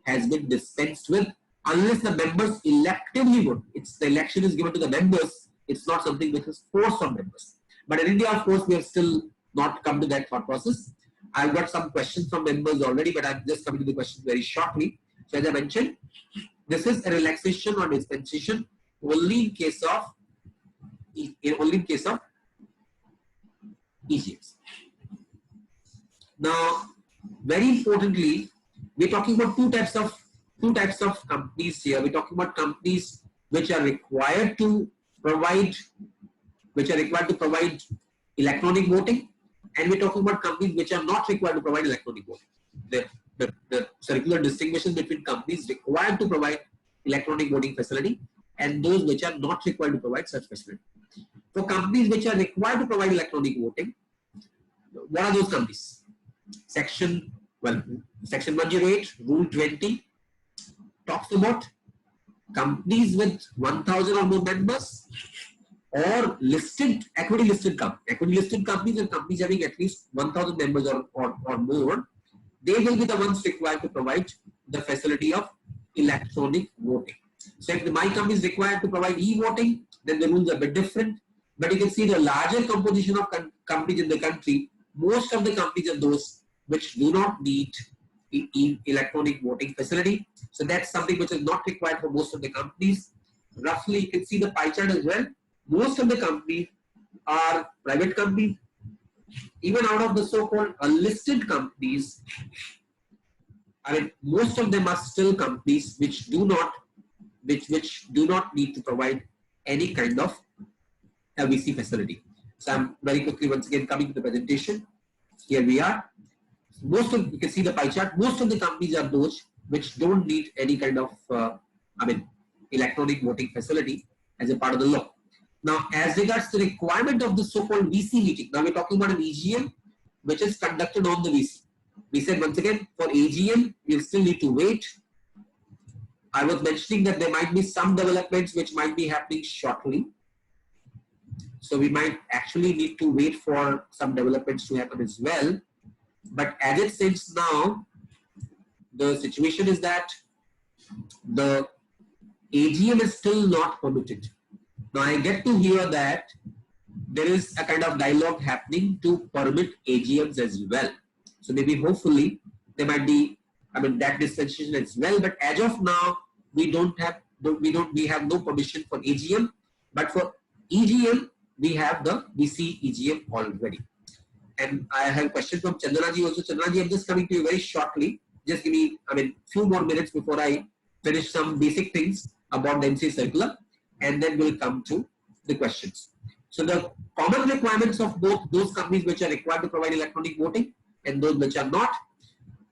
has been dispensed with unless the members electively vote. The election is given to the members. It's not something which is forced on members. But in India, of course, we have still not come to that thought process. I've got some questions from members already, but I'm just coming to the questions very shortly. So as I mentioned, this is a relaxation or dispensation only in case of EGMs. Now, very importantly, we're talking about two types of companies here. We're talking about companies which are required to provide electronic voting, and we're talking about companies which are not required to provide electronic voting. The circular distinction between companies required to provide electronic voting facility and those which are not required to provide such facility. For companies which are required to provide electronic voting, what are those companies? Section 108, Rule 20 talks about companies with 1,000 or more members or equity listed companies. Equity listed companies and companies having at least 1,000 members or more, they will be the ones required to provide the facility of electronic voting. So if my company is required to provide e-voting, then the rules are a bit different. But you can see the larger composition of companies in the country, most of the companies are those which do not need electronic voting facility. So that's something which is not required for most of the companies. Roughly, you can see the pie chart as well. Most of the companies are private companies. Even out of the so-called unlisted companies, most of them are still companies which do not need to provide any kind of LVC facility. So I'm very quickly once again coming to the presentation. Here we are. most of, you can see the pie chart, most of the companies are those which don't need any kind of, electronic voting facility as a part of the law. Now, as regards the requirement of the so-called VC meeting, now we're talking about an EGM which is conducted on the VC. We said once again, for AGM, you still need to wait. I was mentioning that there might be some developments which might be happening shortly. So we might actually need to wait for some developments to happen as well. But as it stands now, the situation is that the AGM is still not permitted. Now I get to hear that there is a kind of dialogue happening to permit AGMs as well. So maybe hopefully there might be, that dispensation as well. But as of now, we have no permission for AGM. But for EGM, we have the VC EGM already. And I have a question from Chandanaji also. Chandanaji, I'm just coming to you very shortly. Just give me, few more minutes before I finish some basic things about the MCA circular, and then we'll come to the questions. So the common requirements of both those companies which are required to provide electronic voting and those which are not,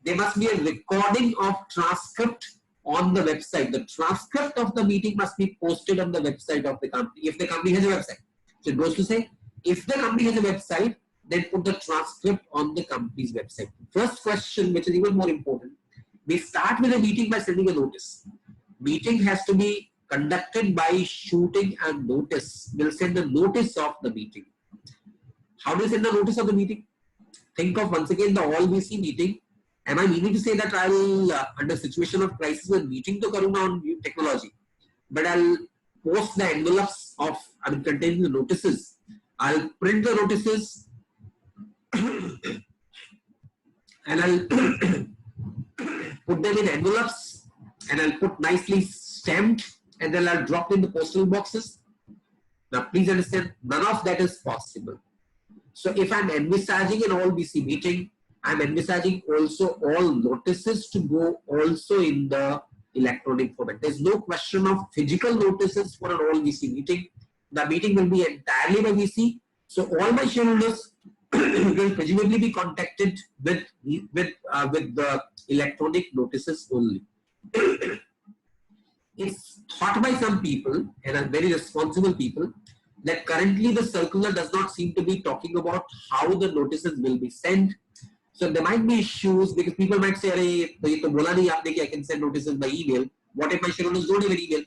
there must be a recording of transcript on the website. The transcript of the meeting must be posted on the website of the company, if the company has a website. So it goes to say, if the company has a website, then put the transcript on the company's website. First question, which is even more important, we start with a meeting by sending a notice. Meeting has to be conducted by shooting a notice. We'll send a notice of the meeting. How do you send a notice of the meeting? Think of once again the all VC meeting. Am I meaning to say that I will, under situation of crisis, when meeting to karuna on new technology, but I'll post the envelopes of, containing the notices. I'll print the notices and I'll put them in envelopes and I'll put nicely stamped and then I'll drop in the postal boxes. Now please understand, none of that is possible. So if I'm envisaging an all VC meeting, I'm envisaging also all notices to go also in the electronic format. There's no question of physical notices for an all VC meeting. The meeting will be entirely by VC. So all my shareholders will presumably be contacted with the electronic notices only. It's thought by some people, and are very responsible people, that currently the circular does not seem to be talking about how the notices will be sent. So there might be issues because people might say, I can send notices by email. What if my shareholders don't have an email?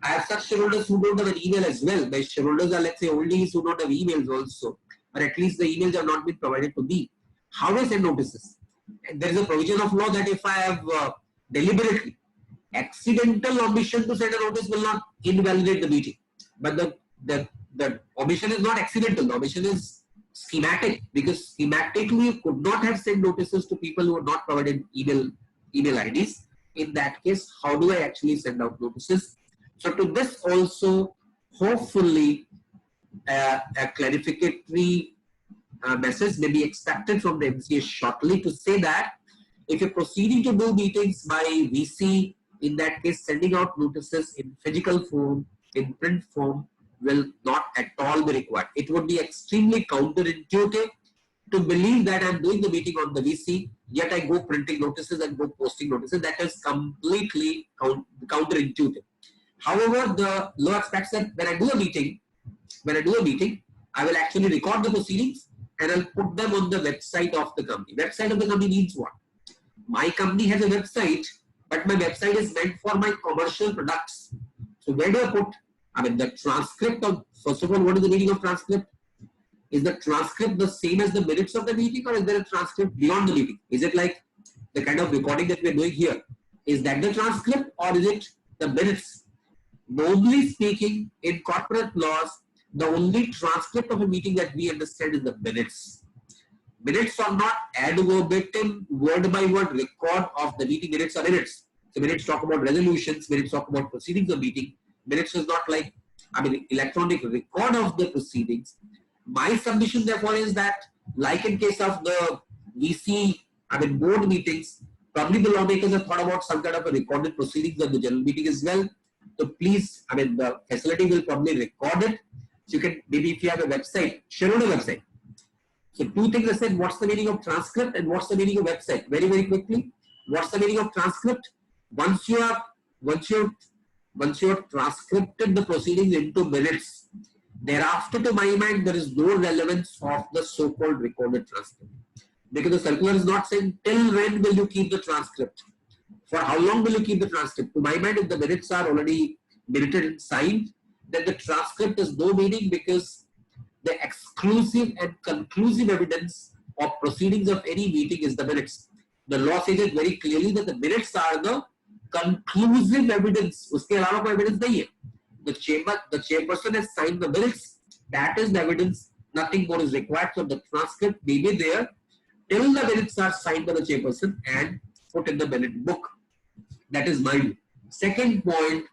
I have such shareholders who don't have an email as well. My shareholders are, let's say, oldies who don't have emails also. Or at least the emails have not been provided to me. How do I send notices? And there is a provision of law that if I have deliberately accidental omission to send a notice will not invalidate the meeting. But the omission is not accidental. The omission is schematic, because schematically you could not have sent notices to people who are not provided email IDs. In that case, how do I actually send out notices? So to this also, hopefully, a clarificatory message may be expected from the MCA shortly to say that if you're proceeding to do meetings by VC, in that case, sending out notices in physical form, in print form, will not at all be required. It would be extremely counterintuitive to believe that I'm doing the meeting on the VC, yet I go printing notices and go posting notices. That is completely counterintuitive. However, the law expects that when I do a meeting, I will actually record the proceedings and I'll put them on the website of the company. Website of the company means what? My company has a website, but my website is meant for my commercial products. So where do I put? The transcript of, first of all, what is the meaning of transcript? Is the transcript the same as the minutes of the meeting, or is there a transcript beyond the meeting? Is it like the kind of recording that we're doing here? Is that the transcript, or is it the minutes? Normally speaking, in corporate laws, the only transcript of a meeting that we understand is the minutes. Minutes are not ad verbatim, word by word record of the meeting. Minutes are minutes. So minutes talk about resolutions, minutes talk about proceedings of meeting. Minutes is not like, electronic record of the proceedings. My submission therefore is that, like in case of the VC, board meetings, probably the lawmakers have thought about some kind of a recorded proceedings of the general meeting as well. So please, the facility will probably record it. So you can, maybe if you have a website, shareholder website. So two things I said, what's the meaning of transcript and what's the meaning of website? Very, very quickly. What's the meaning of transcript? Once you have transcripted the proceedings into minutes, thereafter to my mind there is no relevance of the so-called recorded transcript. Because the circular is not saying till when will you keep the transcript. For how long will you keep the transcript? To my mind, if the minutes are already minuted and signed, then the transcript has no meaning, because the exclusive and conclusive evidence of proceedings of any meeting is the minutes. The law says it very clearly that the minutes are the conclusive evidence. उसके अलावा कोई evidence नहीं है. The chairperson has signed the minutes. That is the evidence. Nothing more is required. So the transcript may be there till the minutes are signed by the chairperson and put in the minute book. That is my view. Second point,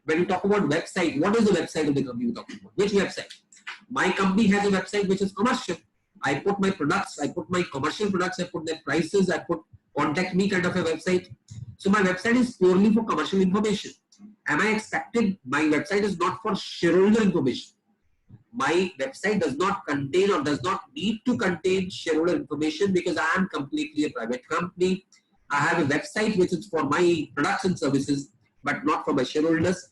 when you talk about website, what is the website of the company you're talking about? Which website? My company has a website which is commercial. I put my products, I put my commercial products, I put their prices, I put contact me kind of a website. So my website is purely for commercial information. Am I expected? My website is not for shareholder information. My website does not contain or does not need to contain shareholder information, because I am completely a private company. I have a website which is for my products and services, but not for my shareholders.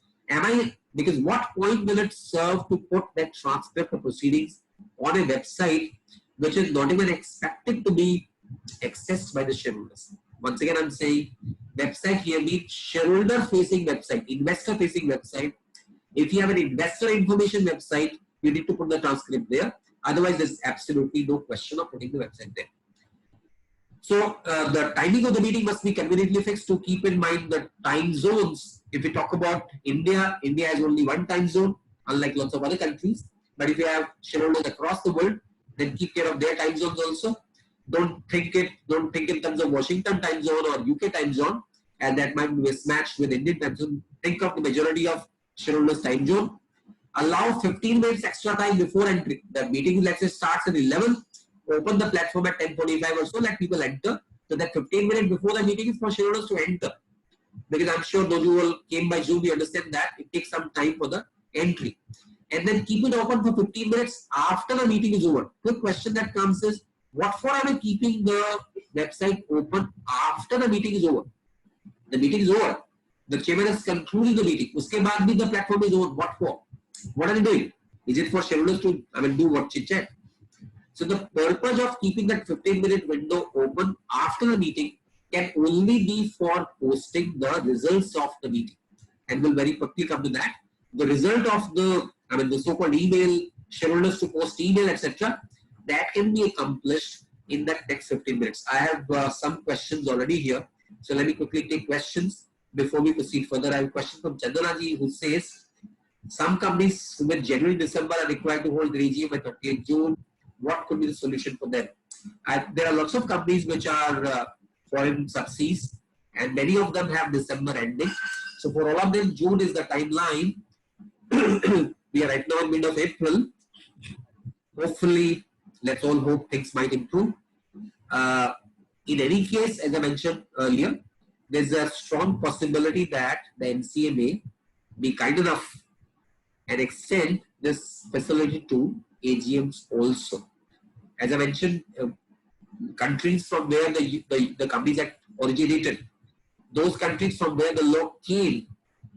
Because what point will it serve to put that transcript of proceedings on a website which is not even expected to be accessed by the shareholders? Once again, I'm saying website here means shareholder facing website, investor facing website. If you have an investor information website, you need to put the transcript there. Otherwise, there's absolutely no question of putting the website there. So the timing of the meeting must be conveniently fixed. To keep in mind the time zones. If we talk about India, India has only one time zone, unlike lots of other countries. But if you have shareholders across the world, then keep care of their time zones also. Don't think in terms of Washington time zone or UK time zone, and that might be mismatched with Indian time zone. Think of the majority of shareholders time zone. Allow 15 minutes extra time before entry. The meeting, let's say, starts at 11. Open the platform at 10:45 or so, let people enter. So that 15 minutes before the meeting is for shareholders to enter. Because I'm sure those who came by Zoom, we understand that it takes some time for the entry. And then keep it open for 15 minutes after the meeting is over. Quick question that comes is, what for am I keeping the website open after the meeting is over? The meeting is over. The chairman has concluded the meeting. Uske baad bhi the platform is over. What for? What are they doing? Is it for shareholders to do what chit chat? So the purpose of keeping that 15-minute window open after the meeting can only be for posting the results of the meeting. And we'll very quickly come to that. The result of the so-called email, shareholders to post email, etc., that can be accomplished in that next 15 minutes. I have some questions already here. So let me quickly take questions before we proceed further. I have a question from Chandanaji who says, some companies with January, December are required to hold the AGM at 30th June. What could be the solution for them? There are lots of companies which are foreign subsidies, and many of them have December ending. So for all of them, June is the timeline. We are right now in mid of April. Hopefully, let's all hope things might improve. In any case, as I mentioned earlier, there's a strong possibility that the MCA may be kind enough and extend this facility to AGMs also. As I mentioned, countries from where the Companies Act originated, those countries from where the law came,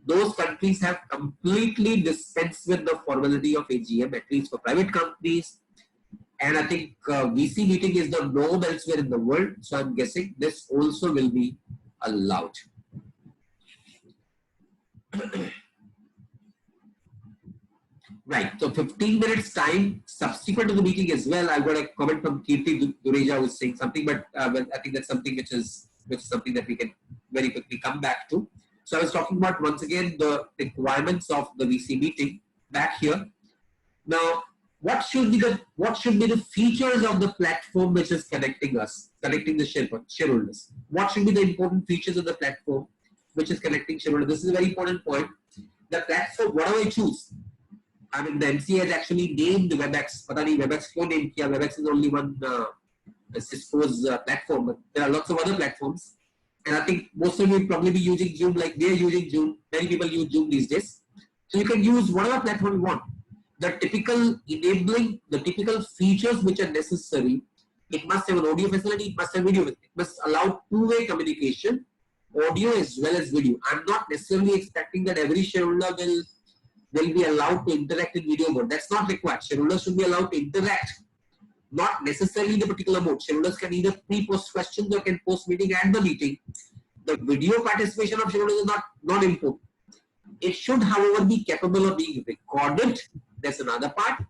those countries have completely dispensed with the formality of AGM, at least for private companies. And I think VC meeting is the norm elsewhere in the world. So I'm guessing this also will be allowed. Right. So 15 minutes time subsequent to the meeting as well. I've got a comment from Kirti Dureja who is saying something, but I think that's something which is something that we can very quickly come back to. So I was talking about once again the requirements of the VC meeting back here. Now, what should be the features of the platform which is connecting the shareholders? What should be the important features of the platform which is connecting shareholders? This is a very important point. The platform, whatever I choose. The MCA has actually named WebEx. Pata nahi WebEx ko name kiya. WebEx is only one Cisco's platform, but there are lots of other platforms. And I think most of you will probably be using Zoom like we are using Zoom. Many people use Zoom these days. So you can use whatever platform you want. the typical features which are necessary. It must have an audio facility, it must have video, it must allow two-way communication, audio as well as video. I'm not necessarily expecting that every shareholder will be allowed to interact in video mode. That's not required. Shareholders should be allowed to interact, not necessarily in a particular mode. Shareholders can either pre-post questions or can post meeting at the meeting. The video participation of shareholders is not important. It should, however, be capable of being recorded. That's another part.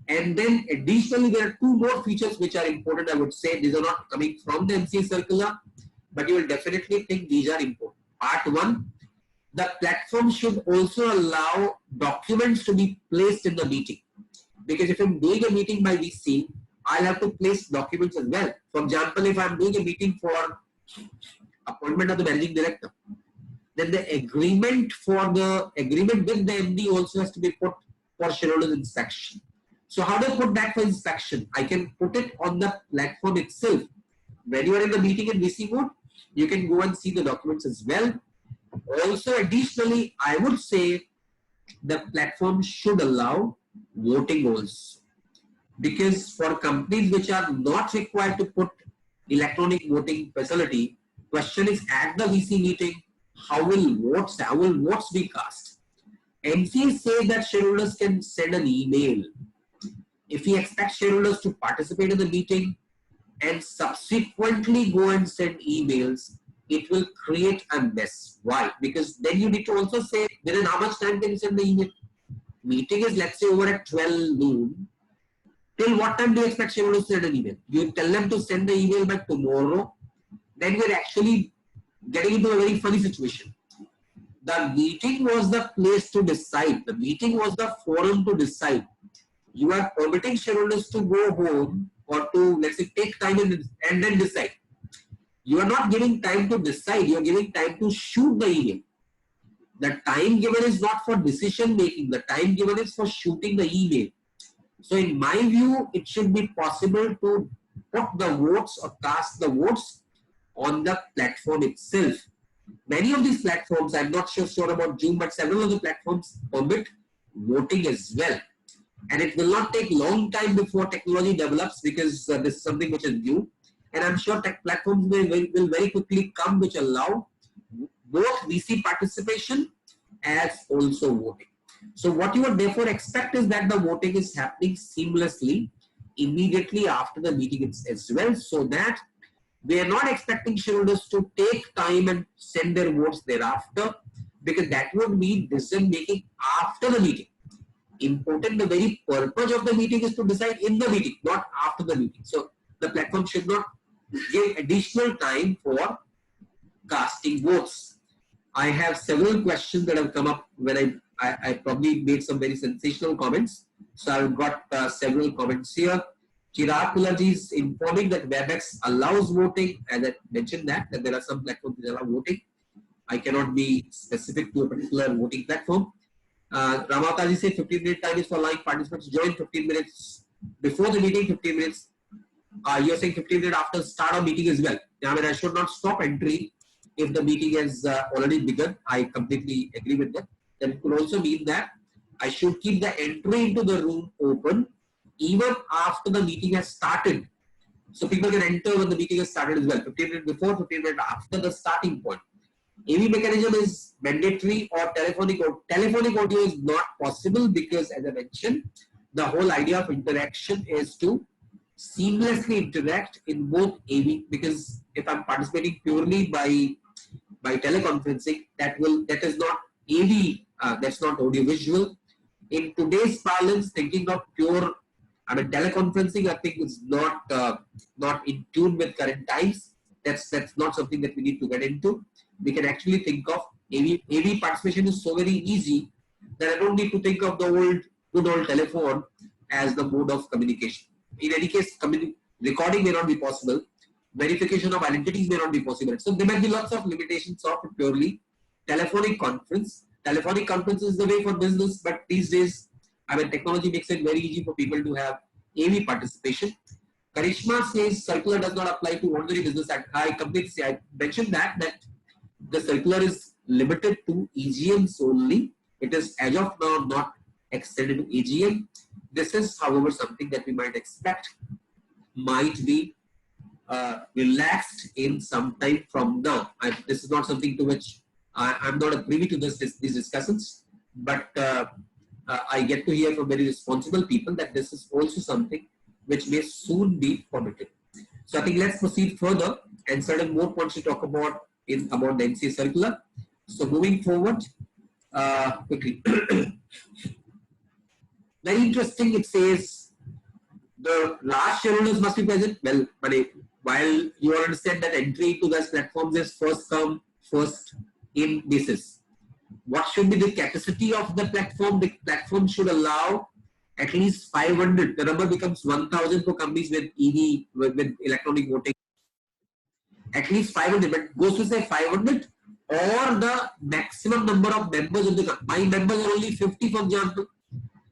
And then additionally, there are two more features which are important. I would say these are not coming from the MCA circular, but you will definitely think these are important. Part one, the platform should also allow documents to be placed in the meeting. Because if I'm doing a meeting by VC, I'll have to place documents as well. For example, if I'm doing a meeting for appointment of the managing director, then the agreement with the MD also has to be put for shareholders inspection. So how do I put that for inspection? I can put it on the platform itself. When you are in the meeting in VC mode, you can go and see the documents as well. Also, additionally, I would say the platform should allow voting also. Because for companies which are not required to put electronic voting facility, question is at the VC meeting, how will votes be cast? MCA says that shareholders can send an email. If we expect shareholders to participate in the meeting and subsequently go and send emails, it will create a mess. Why? Because then you need to also say within how much time can you send the email. Meeting is, let's say, over at 12 noon. Till what time do you expect shareholders to send an email? You tell them to send the email by tomorrow, then we're actually getting into a very funny situation. The meeting was the place to decide. The meeting was the forum to decide. You are permitting shareholders to go home or to, let's say, take time and then decide. You are not giving time to decide. You are giving time to shoot the email. The time given is not for decision making. The time given is for shooting the email. So in my view, it should be possible to put the votes or cast the votes on the platform itself. Many of these platforms, I'm not sure about Zoom, but several of the platforms permit voting as well. And it will not take long time before technology develops, because this is something which is new. And I'm sure tech platforms will very quickly come which allow both VC participation as also voting. So what you would therefore expect is that the voting is happening seamlessly immediately after the meeting as well, so that we are not expecting shareholders to take time and send their votes thereafter, because that would mean decision making after the meeting. Important, the very purpose of the meeting is to decide in the meeting, not after the meeting. So the platform should not give additional time for casting votes. I have several questions that have come up when I probably made some very sensational comments. So I've got several comments here. Chirag Kularji is informing that WebEx allows voting, and I mentioned that there are some platforms that allow voting. I cannot be specific to a particular voting platform. Ramataji said 15-minute time is for live participants. Join 15 minutes before the meeting, 15 minutes. You're saying 15 minutes after start of meeting as well. I mean, I should not stop entry if the meeting has already begun. I completely agree with that. That could also mean that I should keep the entry into the room open even after the meeting has started. So people can enter when the meeting has started as well. 15 minutes before, 15 minutes after the starting point. AV mechanism is mandatory, or telephonic audio is not possible, because as I mentioned, the whole idea of interaction is to seamlessly interact in both AV, because if I'm participating purely by teleconferencing, that is not AV, that's not audio visual. In today's parlance, thinking of pure, I mean, teleconferencing, I think is not in tune with current times. That's not something that we need to get into. We can actually think of AV participation is so very easy that I don't need to think of the good old telephone as the mode of communication. In any case, recording may not be possible. Verification of identities may not be possible. So there might be lots of limitations of purely telephonic conference. Telephonic conference is the way for business, but these days, I mean, technology makes it very easy for people to have AV participation. Karishma says circular does not apply to ordinary business act. I completely say, I mentioned that the circular is limited to EGMs only. It is as of now not extended to AGM. This is, however, something that we might expect might be relaxed in some time from now. This is not something to which I'm not privy to these discussions, but I get to hear from very responsible people that this is also something which may soon be permitted. So I think let's proceed further and certain more points to talk about about the MCA circular. So moving forward quickly. Very interesting, it says the large shareholders must be present. Well, while you all understand that entry into those platforms is first come, first in basis. What should be the capacity of the platform? The platform should allow at least 500. The number becomes 1,000 for companies with EV, with electronic voting. At least 500, but goes to say 500 or the maximum number of members of the company. My members are only 50, for example.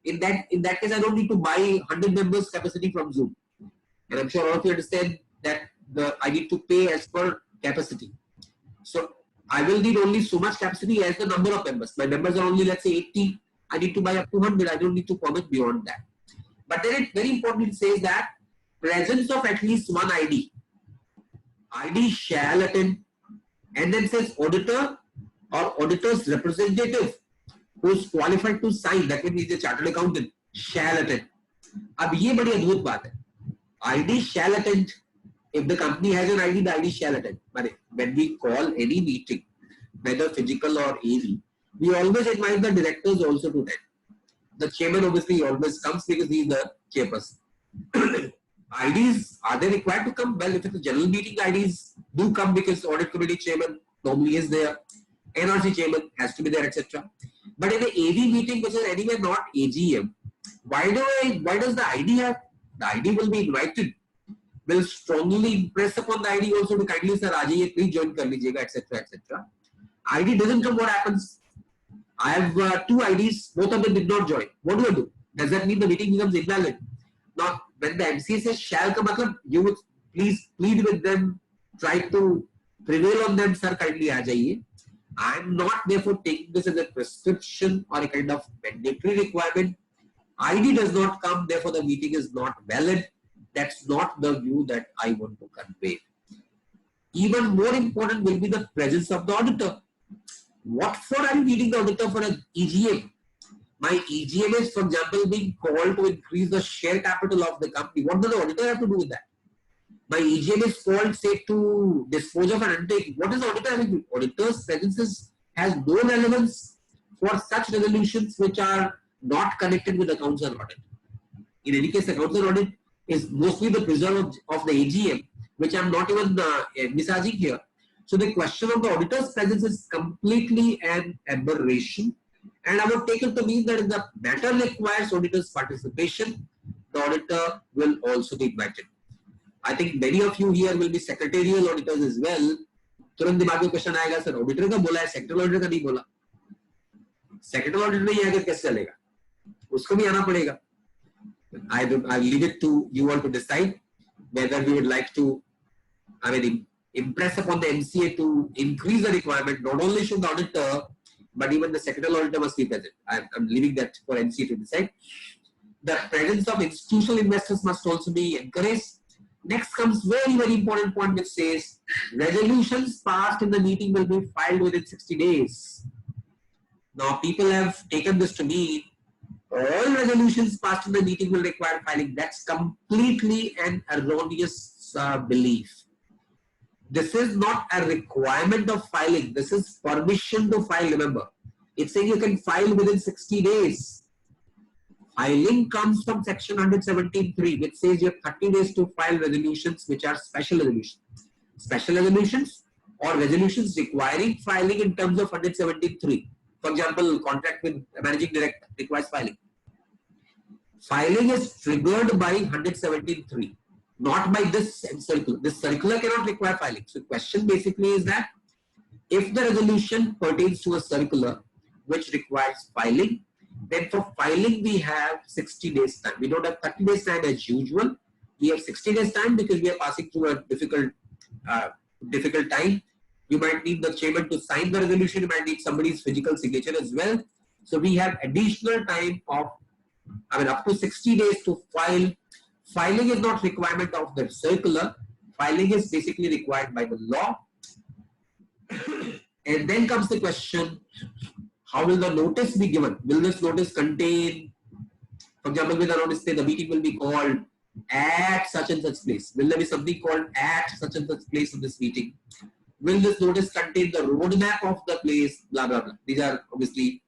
In that case, I don't need to buy 100 members capacity from Zoom. And I'm sure all of you understand that I need to pay as per capacity. So I will need only so much capacity as the number of members. My members are only, let's say, 80. I need to buy up to 100. I don't need to permit beyond that. But then it very importantly says that presence of at least one ID. ID shall attend, and then says auditor or auditor's representative who is qualified to sign, that means a chartered accountant, shall attend. अब ये बड़ी अद्भुत बात है. ID shall attend. If the company has an ID, the ID shall attend. But when we call any meeting, whether physical or AV, we always invite the directors also to attend. The chairman obviously always comes because he is the chairperson. IDs, are they required to come? Well, if it's a general meeting, IDs do come because audit committee chairman normally is there, NRC chairman has to be there, etc. But in the AV meeting, which is anyway not AGM, why does the ID have? The ID will be invited, will strongly impress upon the ID also to kindly, sir, Ajay, please join kar lijiyega, etc., etc. ID doesn't come, what happens? I have two IDs, both of them did not join. What do I do? Does that mean the meeting becomes invalid? Now, when the MCA says shall come, you would please plead with them, try to prevail on them, sir, kindly aa jaiye. I am not therefore taking this as a prescription or a kind of mandatory requirement. ID does not come, therefore the meeting is not valid. That's not the view that I want to convey. Even more important will be the presence of the auditor. What for are you needing the auditor for an EGM? My EGM is, for example, being called to increase the share capital of the company. What does the auditor have to do with that? My EGM is called, say, to dispose of an undertaking. What is the auditor having to do? Auditor's presence has no relevance for such resolutions which are not connected with accounts and audit. In any case, accounts and audit is mostly the preserve of the AGM, which I'm not even envisaging here. So the question of the auditor's presence is completely an aberration. And I would take it to mean that if the matter requires auditor's participation, the auditor will also be invited. I think many of you here will be secretarial auditors as well. तुरंत दिमाग में question आएगा, sir auditor का बोला है, sectoral auditor का नहीं बोला. सेक्टरल ऑडिटर नहीं आएगा कैसे चलेगा? उसको भी आना पड़ेगा. I leave it to you all to decide whether we would like to, impress upon the MCA to increase the requirement. Not only should the auditor, but even the secretarial auditor must be present. I'm leaving that for MCA to decide. The presence of institutional investors must also be encouraged. Next comes very, very important point which says resolutions passed in the meeting will be filed within 60 days. Now people have taken this to mean all resolutions passed in the meeting will require filing. That's completely an erroneous belief. This is not a requirement of filing. This is permission to file, remember. It's saying you can file within 60 days. Filing comes from section 117.3, which says you have 30 days to file resolutions which are special resolutions. Special resolutions or resolutions requiring filing in terms of 117.3. For example, contract with a managing director requires filing. Filing is triggered by 117.3, not by this circular. This circular cannot require filing. So the question basically is that if the resolution pertains to a circular which requires filing, then for filing we have 60 days time. We don't have 30 days time as usual. We have 60 days time because we are passing through a difficult time. You might need the chairman to sign the resolution. You might need somebody's physical signature as well. So we have additional time of, up to 60 days to file. Filing is not requirement of the circular. Filing is basically required by the law. And then comes the question, how will the notice be given? Will this notice contain, for example, will the notice say the meeting will be called at such and such place? Will there be something called at such and such place in this meeting? Will this notice contain the roadmap of the place? Blah, blah, blah. These are obviously,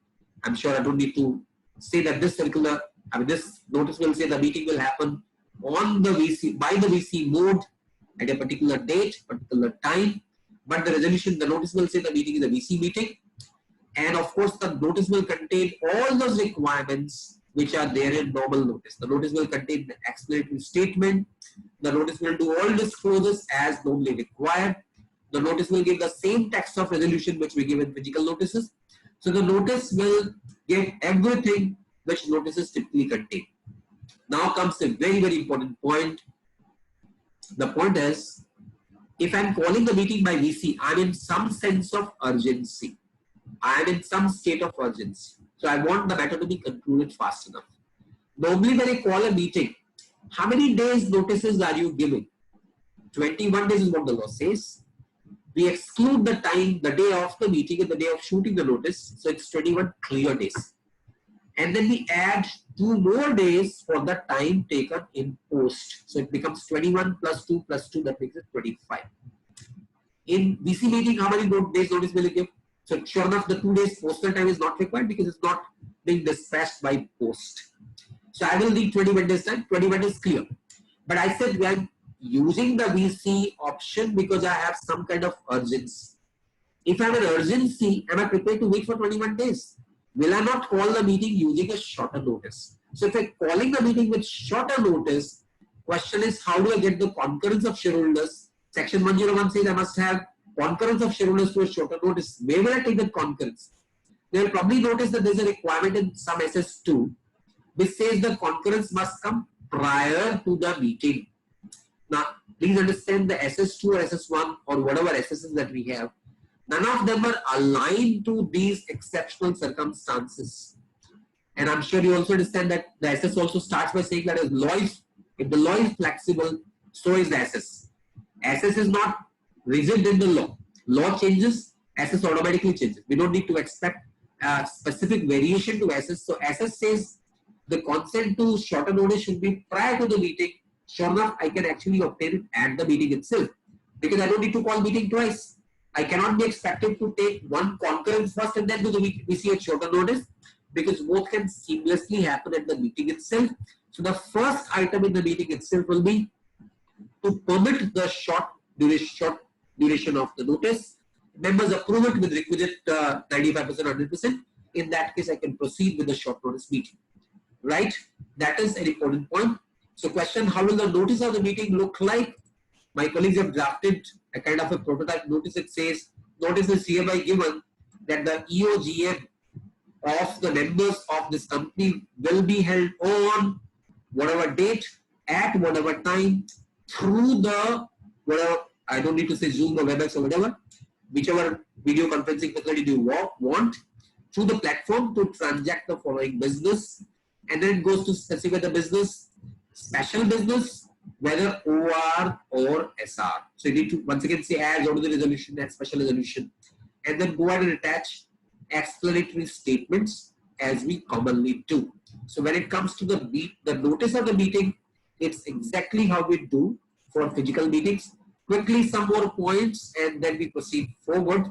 I'm sure I don't need to say that this circular, this notice will say the meeting will happen on the VC, by the VC mode at a particular date, particular time. But the resolution, the notice will say the meeting is a VC meeting. And of course, the notice will contain all those requirements which are there in normal notice. The notice will contain the explanatory statement. The notice will do all disclosures as normally required. The notice will give the same text of resolution which we give in physical notices. So the notice will give everything which notices typically contain. Now comes a very, very important point. The point is, if I'm calling the meeting by VC, I'm in some sense of urgency. I am in some state of urgency. So I want the matter to be concluded fast enough. Normally when I call a meeting, how many days notices are you giving? 21 days is what the law says. We exclude the time, the day of the meeting and the day of shooting the notice. So it's 21 clear days. And then we add 2 more days for the time taken in post. So it becomes 21 plus 2 plus 2, that makes it 25. In VC meeting, how many days notice will you give? So sure enough, the 2 days postal time is not required because it's not being dispatched by post. So I will need 21 days time. 21 is clear. But I said we are using the VC option because I have some kind of urgency. If I have an urgency, am I prepared to wait for 21 days? Will I not call the meeting using a shorter notice? So if I'm calling the meeting with shorter notice, question is how do I get the concurrence of shareholders? Section 101 says I must have concurrence of shareholders to a shorter notice. Where will I take that concurrence? They will probably notice that there is a requirement in some SS2 which says the concurrence must come prior to the meeting. Now, please understand the SS2 or SS1 or whatever SSs that we have, none of them are aligned to these exceptional circumstances. And I'm sure you also understand that the SS also starts by saying that if the law is flexible, so is the SS. SS is not rigid in the law. Law changes, SS automatically changes. We don't need to expect a specific variation to SS. So SS says the consent to shorter notice should be prior to the meeting. Sure enough, I can actually obtain it at the meeting itself because I don't need to call meeting twice. I cannot be expected to take one concurrence first and then do the VC at shorter notice because both can seamlessly happen at the meeting itself. So the first item in the meeting itself will be to permit the short duration of the notice. Members approve it with requisite 95%, 100%. In that case, I can proceed with the short notice meeting. Right? That is an important point. So question, how will the notice of the meeting look like? My colleagues have drafted a kind of a prototype notice. It says, notice is hereby given that the EOGM of the members of this company will be held on whatever date, at whatever time, through the, whatever, I don't need to say Zoom or WebEx or whatever, whichever video conferencing facility you want, through the platform to transact the following business. And then it goes to specify the business, special business, whether OR or SR. So you need to once again say as out of the resolution and special resolution, and then go ahead and attach explanatory statements as we commonly do. So when it comes to the notice of the meeting, it's exactly how we do for physical meetings. Quickly some more points and then we proceed forward.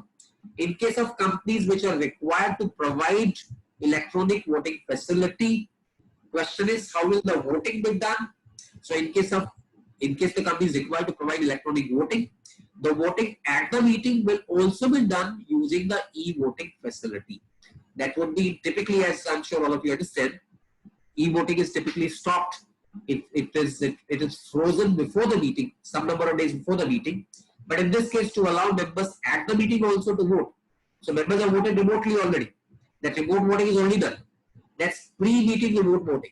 In case of companies which are required to provide electronic voting facility, question is how will the voting be done? So in case the company is required to provide electronic voting, the voting at the meeting will also be done using the e-voting facility. That would be typically, as I'm sure all of you understand, e-voting is typically stopped. It is frozen before the meeting, some number of days before the meeting. But in this case, to allow members at the meeting also to vote. So members are voted remotely already. That remote voting is already done. That's pre-meeting remote voting.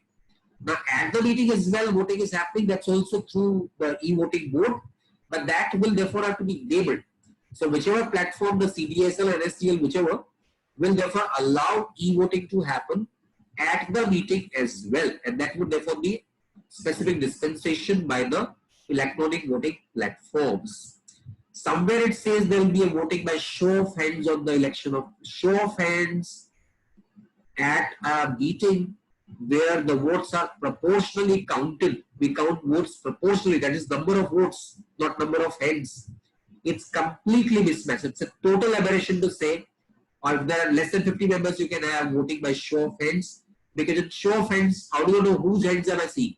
Now at the meeting as well, voting is happening. That's also through the e-voting board, but that will therefore have to be labeled. So whichever platform, the CDSL and STL, whichever, will therefore allow e-voting to happen at the meeting as well, and that would therefore be specific dispensation by the electronic voting platforms. Somewhere it says there will be a voting by show of hands on the election of show of hands at a meeting where the votes are proportionally counted. We count votes proportionally, that is number of votes, not number of hands. It's completely mismatched. It's a total aberration to say, or if there are less than 50 members, you can have voting by show of hands. Because in show of hands, how do you know whose hands am I seeing?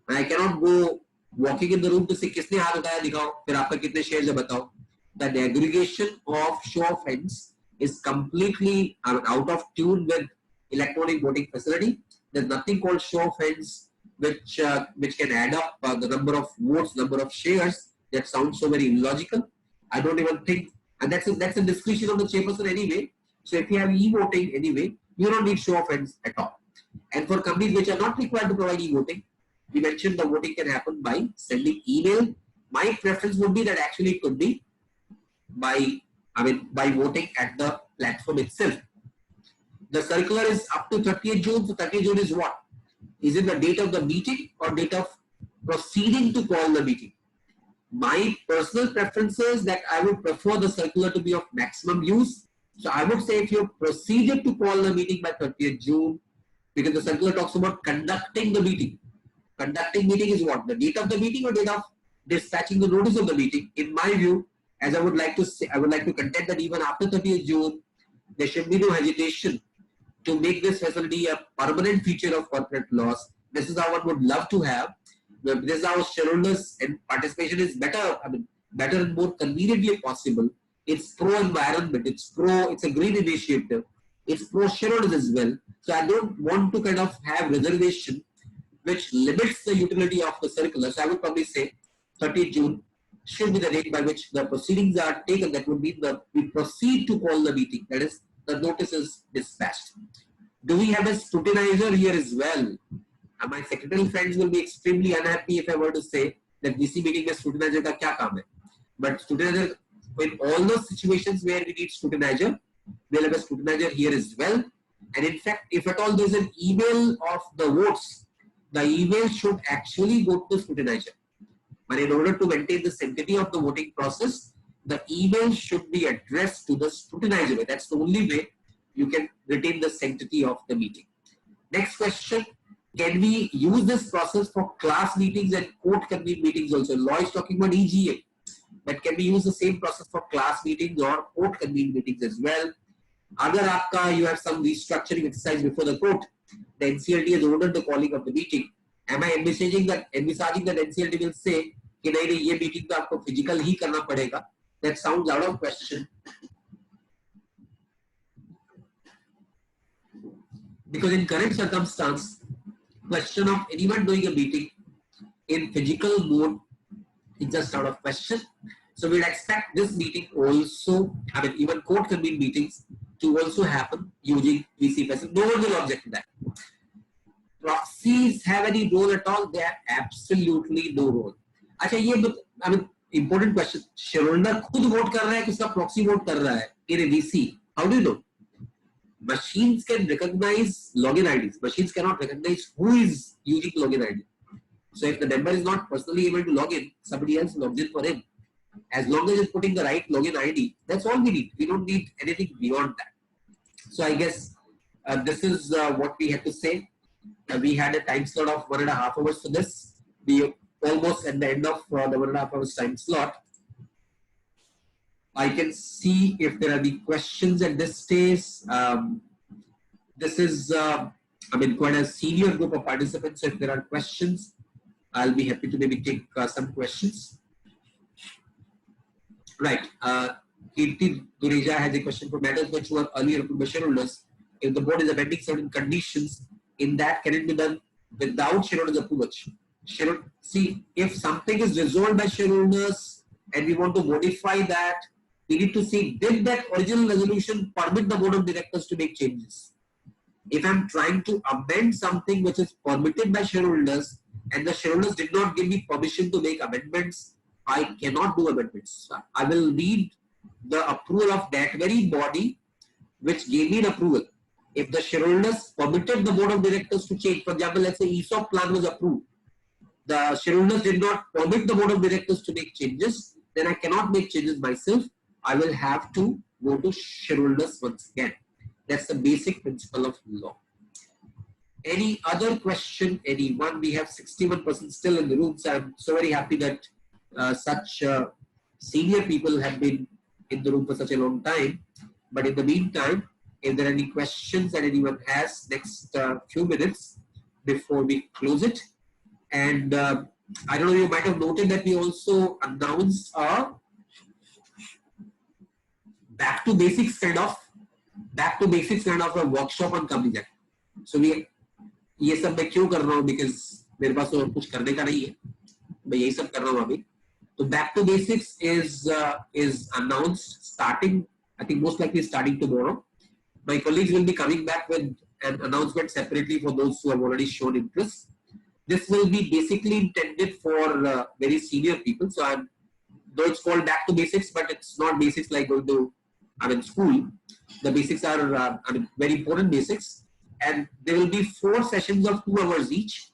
I cannot go walking in the room to say किसने हाथ उठाया दिखाओ, फिर आपका कितने shares है बताओ. The aggregation of show of hands is completely out of tune with electronic voting facility. There's nothing called show of hands which can add up the number of votes, number of shares. That sounds so very illogical. I don't even think, and that's a discretion of the chairperson anyway. So if you have e-voting anyway, you don't need show of hands at all. And for companies which are not required to provide e-voting, we mentioned the voting can happen by sending email. My preference would be that actually it could be by voting at the platform itself. The circular is up to 30th June. So 30th June is what? Is it the date of the meeting or date of proceeding to call the meeting? My personal preference is that I would prefer the circular to be of maximum use. So I would say if you proceeded to call the meeting by 30th June, because the circular talks about conducting the meeting. Conducting meeting is what? The date of the meeting or date of dispatching the notice of the meeting. In my view, as I would like to say, I would like to contend that even after 30th June, there should be no hesitation to make this facility a permanent feature of corporate laws. This is how one would love to have. This is how shareholders and participation is better. Better and more conveniently possible. It's pro-environment. It's a green initiative. It's pro-shareholders as well. So I don't want to kind of have reservation which limits the utility of the circular. So I would probably say 30th June should be the date by which the proceedings are taken. That would be we proceed to call the meeting. That is, the notice is dispatched. Do we have a scrutinizer here as well? My secretarial friends will be extremely unhappy if I were to say that VC meeting में scrutinizer का क्या काम है? But scrutinizer, in all those situations where we need scrutinizer, we'll have a scrutinizer here as well. And in fact, if at all there's an email of the votes, the email should actually go to the scrutinizer. But in order to maintain the sanctity of the voting process, the email should be addressed to the scrutinizer. That's the only way you can retain the sanctity of the meeting. Next question. Can we use this process for class meetings and court convened meetings also? Law is talking about EGA. But can we use the same process for class meetings or court convened meetings as well? Agar you have some restructuring exercise before the court, the NCLT has ordered the calling of the meeting. Am I envisaging that NCLT will say कि नहीं ये meeting तो आपको physical ही करना पड़ेगा? That sounds out of question. Because in current circumstance, question of anyone doing a meeting in physical mode is just out of question. So we'd expect this meeting also, even court convened meetings to also happen using VC facility. No one will object to that. Proxies have any role at all? They have absolutely no role. अच्छा important question. Shareholder खुद vote कर रहा है कि उसका proxy vote कर रहा है in a VC. How do you know? Machines can recognize login IDs. Machines cannot recognize who is using login ID. So if the member is not personally able to log in, somebody else logs in for him. As long as he's putting the right login ID, that's all we need. We don't need anything beyond that. So I guess this is what we had to say. We had a time slot of 1.5 hours for this. We almost at the end of the 1.5 hours time slot. I can see if there are any questions at this stage. This is, quite a senior group of participants. So if there are questions, I'll be happy to maybe take some questions. Right. Kirti Dureja has a question for matters which were earlier approved by shareholders. If the board is amending certain conditions, in that can it be done without shareholders' approval? See, if something is resolved by shareholders and we want to modify that, we need to see, did that original resolution permit the board of directors to make changes? If I'm trying to amend something which is permitted by shareholders and the shareholders did not give me permission to make amendments, I cannot do amendments. I will need the approval of that very body which gave me an approval. If the shareholders permitted the board of directors to change, for example, let's say ESOP plan was approved, the shareholders did not permit the board of directors to make changes, then I cannot make changes myself. I will have to go to shareholders once again. That's the basic principle of law. Any other question? Anyone? We have 61% still in the room, so I'm so very happy that such senior people have been in the room for such a long time. But in the meantime, if there are any questions that anyone has, next few minutes before we close it. And I don't know, you might have noted that we also announced a back to basics kind of a workshop on company act. So we ये सब मैं क्यों कर रहा हूँ, because मेरे पास और कुछ करने का नहीं है, मैं यही सब कर रहा हूँ अभी. तो back to basics is announced starting, I think most likely starting tomorrow. My colleagues will be coming back with an announcement separately for those who have already shown interest. This will be basically intended for very senior people. So though it's called back to basics, but it's not basics like going to school. The basics are very important basics. And there will be 4 sessions of 2 hours each,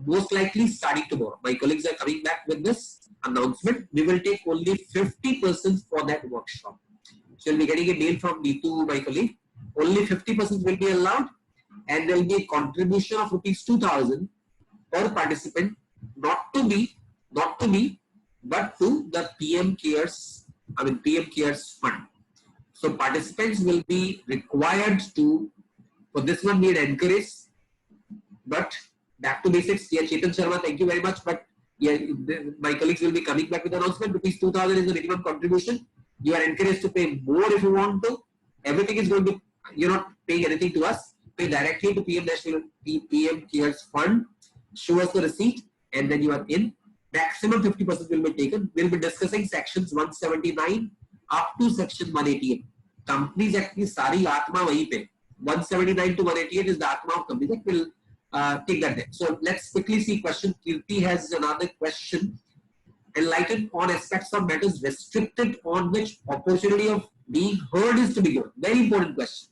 most likely starting tomorrow. My colleagues are coming back with this announcement. We will take only 50 persons for that workshop. So you'll be getting a mail from Neetu, my colleague. Only 50 persons will be allowed, and there will be a contribution of rupees 2,000 per participant, not to me, but to the PM Cares fund. So participants will be required to. For this one, we encourage, but back to basics. Yeah, Chetan Sharma, thank you very much. But yeah, my colleagues will be coming back with the announcement. Rupees 2,000 is the minimum contribution. You are encouraged to pay more if you want to. Everything is going to, you're not paying anything to us. Pay directly to PM Cares Fund. Show us the receipt, and then you are in. Maximum 50% will be taken. We'll be discussing sections 179 up to section 188. Companies Act की सारी आत्मा वहीं पे. 179 to 188 is the Atma of Companies Act. We'll take that there. So let's quickly see question. Kirti has another question. Enlighten on aspects of matters restricted on which opportunity of being heard is to be given. Very important question.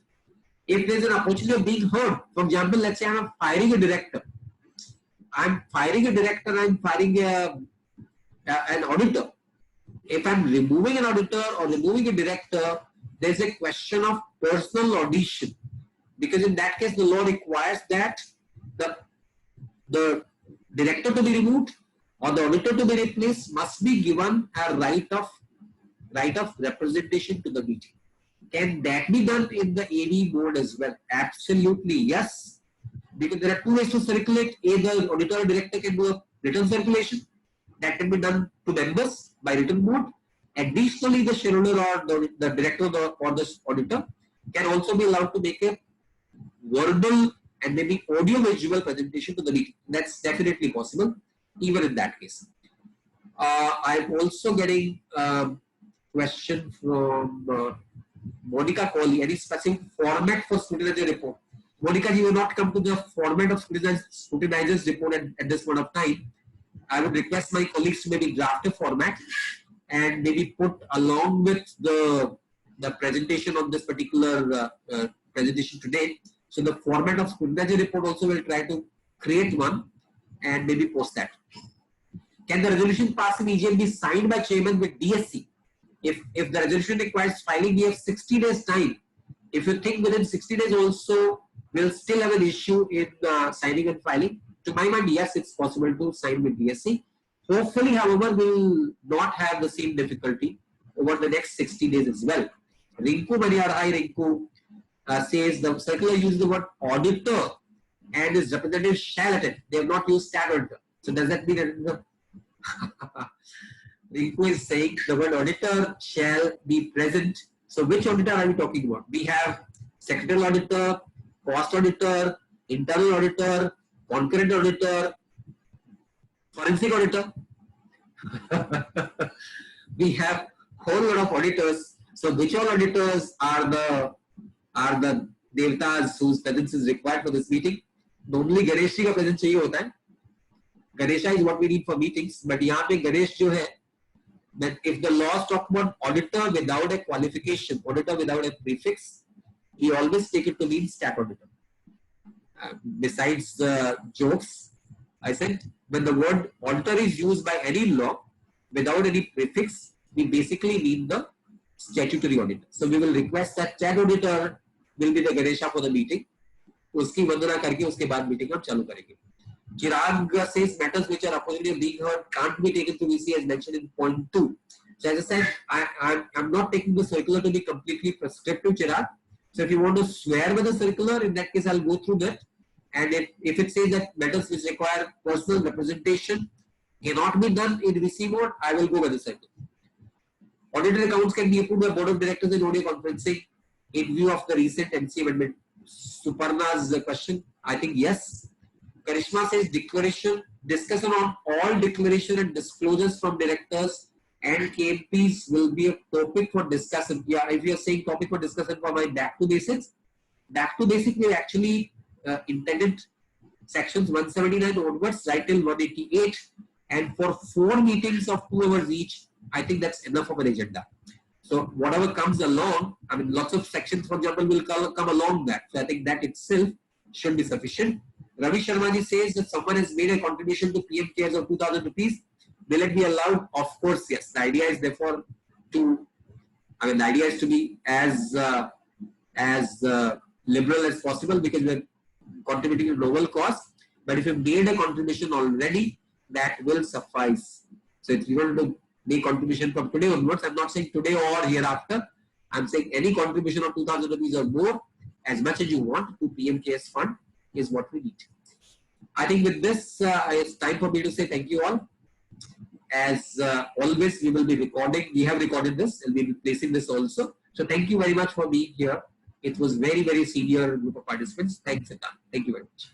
If there is an opportunity of being heard, for example, let's say I'm firing a director. I'm firing an auditor. If I'm removing an auditor or removing a director, there's a question of personal audition. Because in that case, the law requires that the director to be removed or the auditor to be replaced must be given a right of representation to the meeting. Can that be done in the AD board as well? Absolutely, yes. Because there are 2 ways to circulate. Either auditor or director can do a written circulation. That can be done to members by written mode. Additionally, the shareholder or the director or the auditor can also be allowed to make a verbal and maybe audio-visual presentation to the meeting. That's definitely possible, even in that case. I'm also getting a question from Monica Kohli. Any specific format for scrutinizer report? Monica, you will not come to the format of scrutinizer's report at this point of time. I would request my colleagues to maybe draft a format and maybe put along with the presentation on this particular presentation today. So the format of scrutinizer report also will try to create one and maybe post that. Can the resolution passed in EGM be signed by chairman with DSC? If the resolution requires filing, we have 60 days time. If you think within 60 days also, we'll still have an issue in signing and filing. To my mind, yes, it's possible to sign with DSC. Hopefully, however, we will not have the same difficulty over the next 60 days as well. Rinku Maniarai Rinku says the circular uses the word auditor and his representative shall attend. They have not used stat auditor. So does that mean that Rinku is saying the word auditor shall be present? So which auditor are we talking about? We have secretarial auditor, cost auditor, internal auditor, concurrent auditor, forensic auditor. We have whole lot of auditors. So which all auditors are the devtas whose presence is required for this meeting? Normally Ganesh ji ka presence chahiye hota hai. Ganesha is what we need for meetings, but यहाँ पे Ganesh जो है, that if the laws talk about auditor without a qualification, auditor without a prefix, we always take it to mean stat auditor. Besides jokes, I said when the word auditor is used by any law without any prefix, we basically mean the statutory auditor. So we will request that stat auditor will be the Ganesha for the meeting. उसकी वंदना करके उसके बाद meeting हम चालू करेंगे. Chirag says matters which are opposite being heard can't be taken to VC as mentioned in point 2. So as I said, I'm not taking the circular to be completely prescriptive, Chirag. So if you want to swear with the circular, in that case I'll go through that. And if it says that matters which require personal representation cannot be done in VC mode, I will go with the circular. Audited accounts can be approved by board of directors in audio conferencing in view of the recent MC amendment. Suparna's question, I think yes. Karishma says discussion on all declaration and disclosures from directors and KMPs will be a topic for discussion. Yeah, if you are saying topic for discussion for my back to basics we actually intended sections 179 onwards right till 188, and for 4 meetings of 2 hours each, I think that's enough of an agenda. So whatever comes along, I mean lots of sections for example will come along that. So I think that itself should be sufficient. Ravi Sharma ji says that someone has made a contribution to PM Cares of 2,000 rupees. Will it be allowed? Of course, yes. The idea is therefore the idea is to be as liberal as possible because we are contributing to novel cause. But if you made a contribution already, that will suffice. So if you want to make contribution from today onwards, I'm not saying today or hereafter. I'm saying any contribution of 2,000 rupees or more, as much as you want to PMKS fund is what we need. I think with this, it's time for me to say thank you all. As always, we will be recording. We have recorded this and we'll be placing this also. So thank you very much for being here. It was very, very senior group of participants. Thanks, Siddharth. Thank you very much.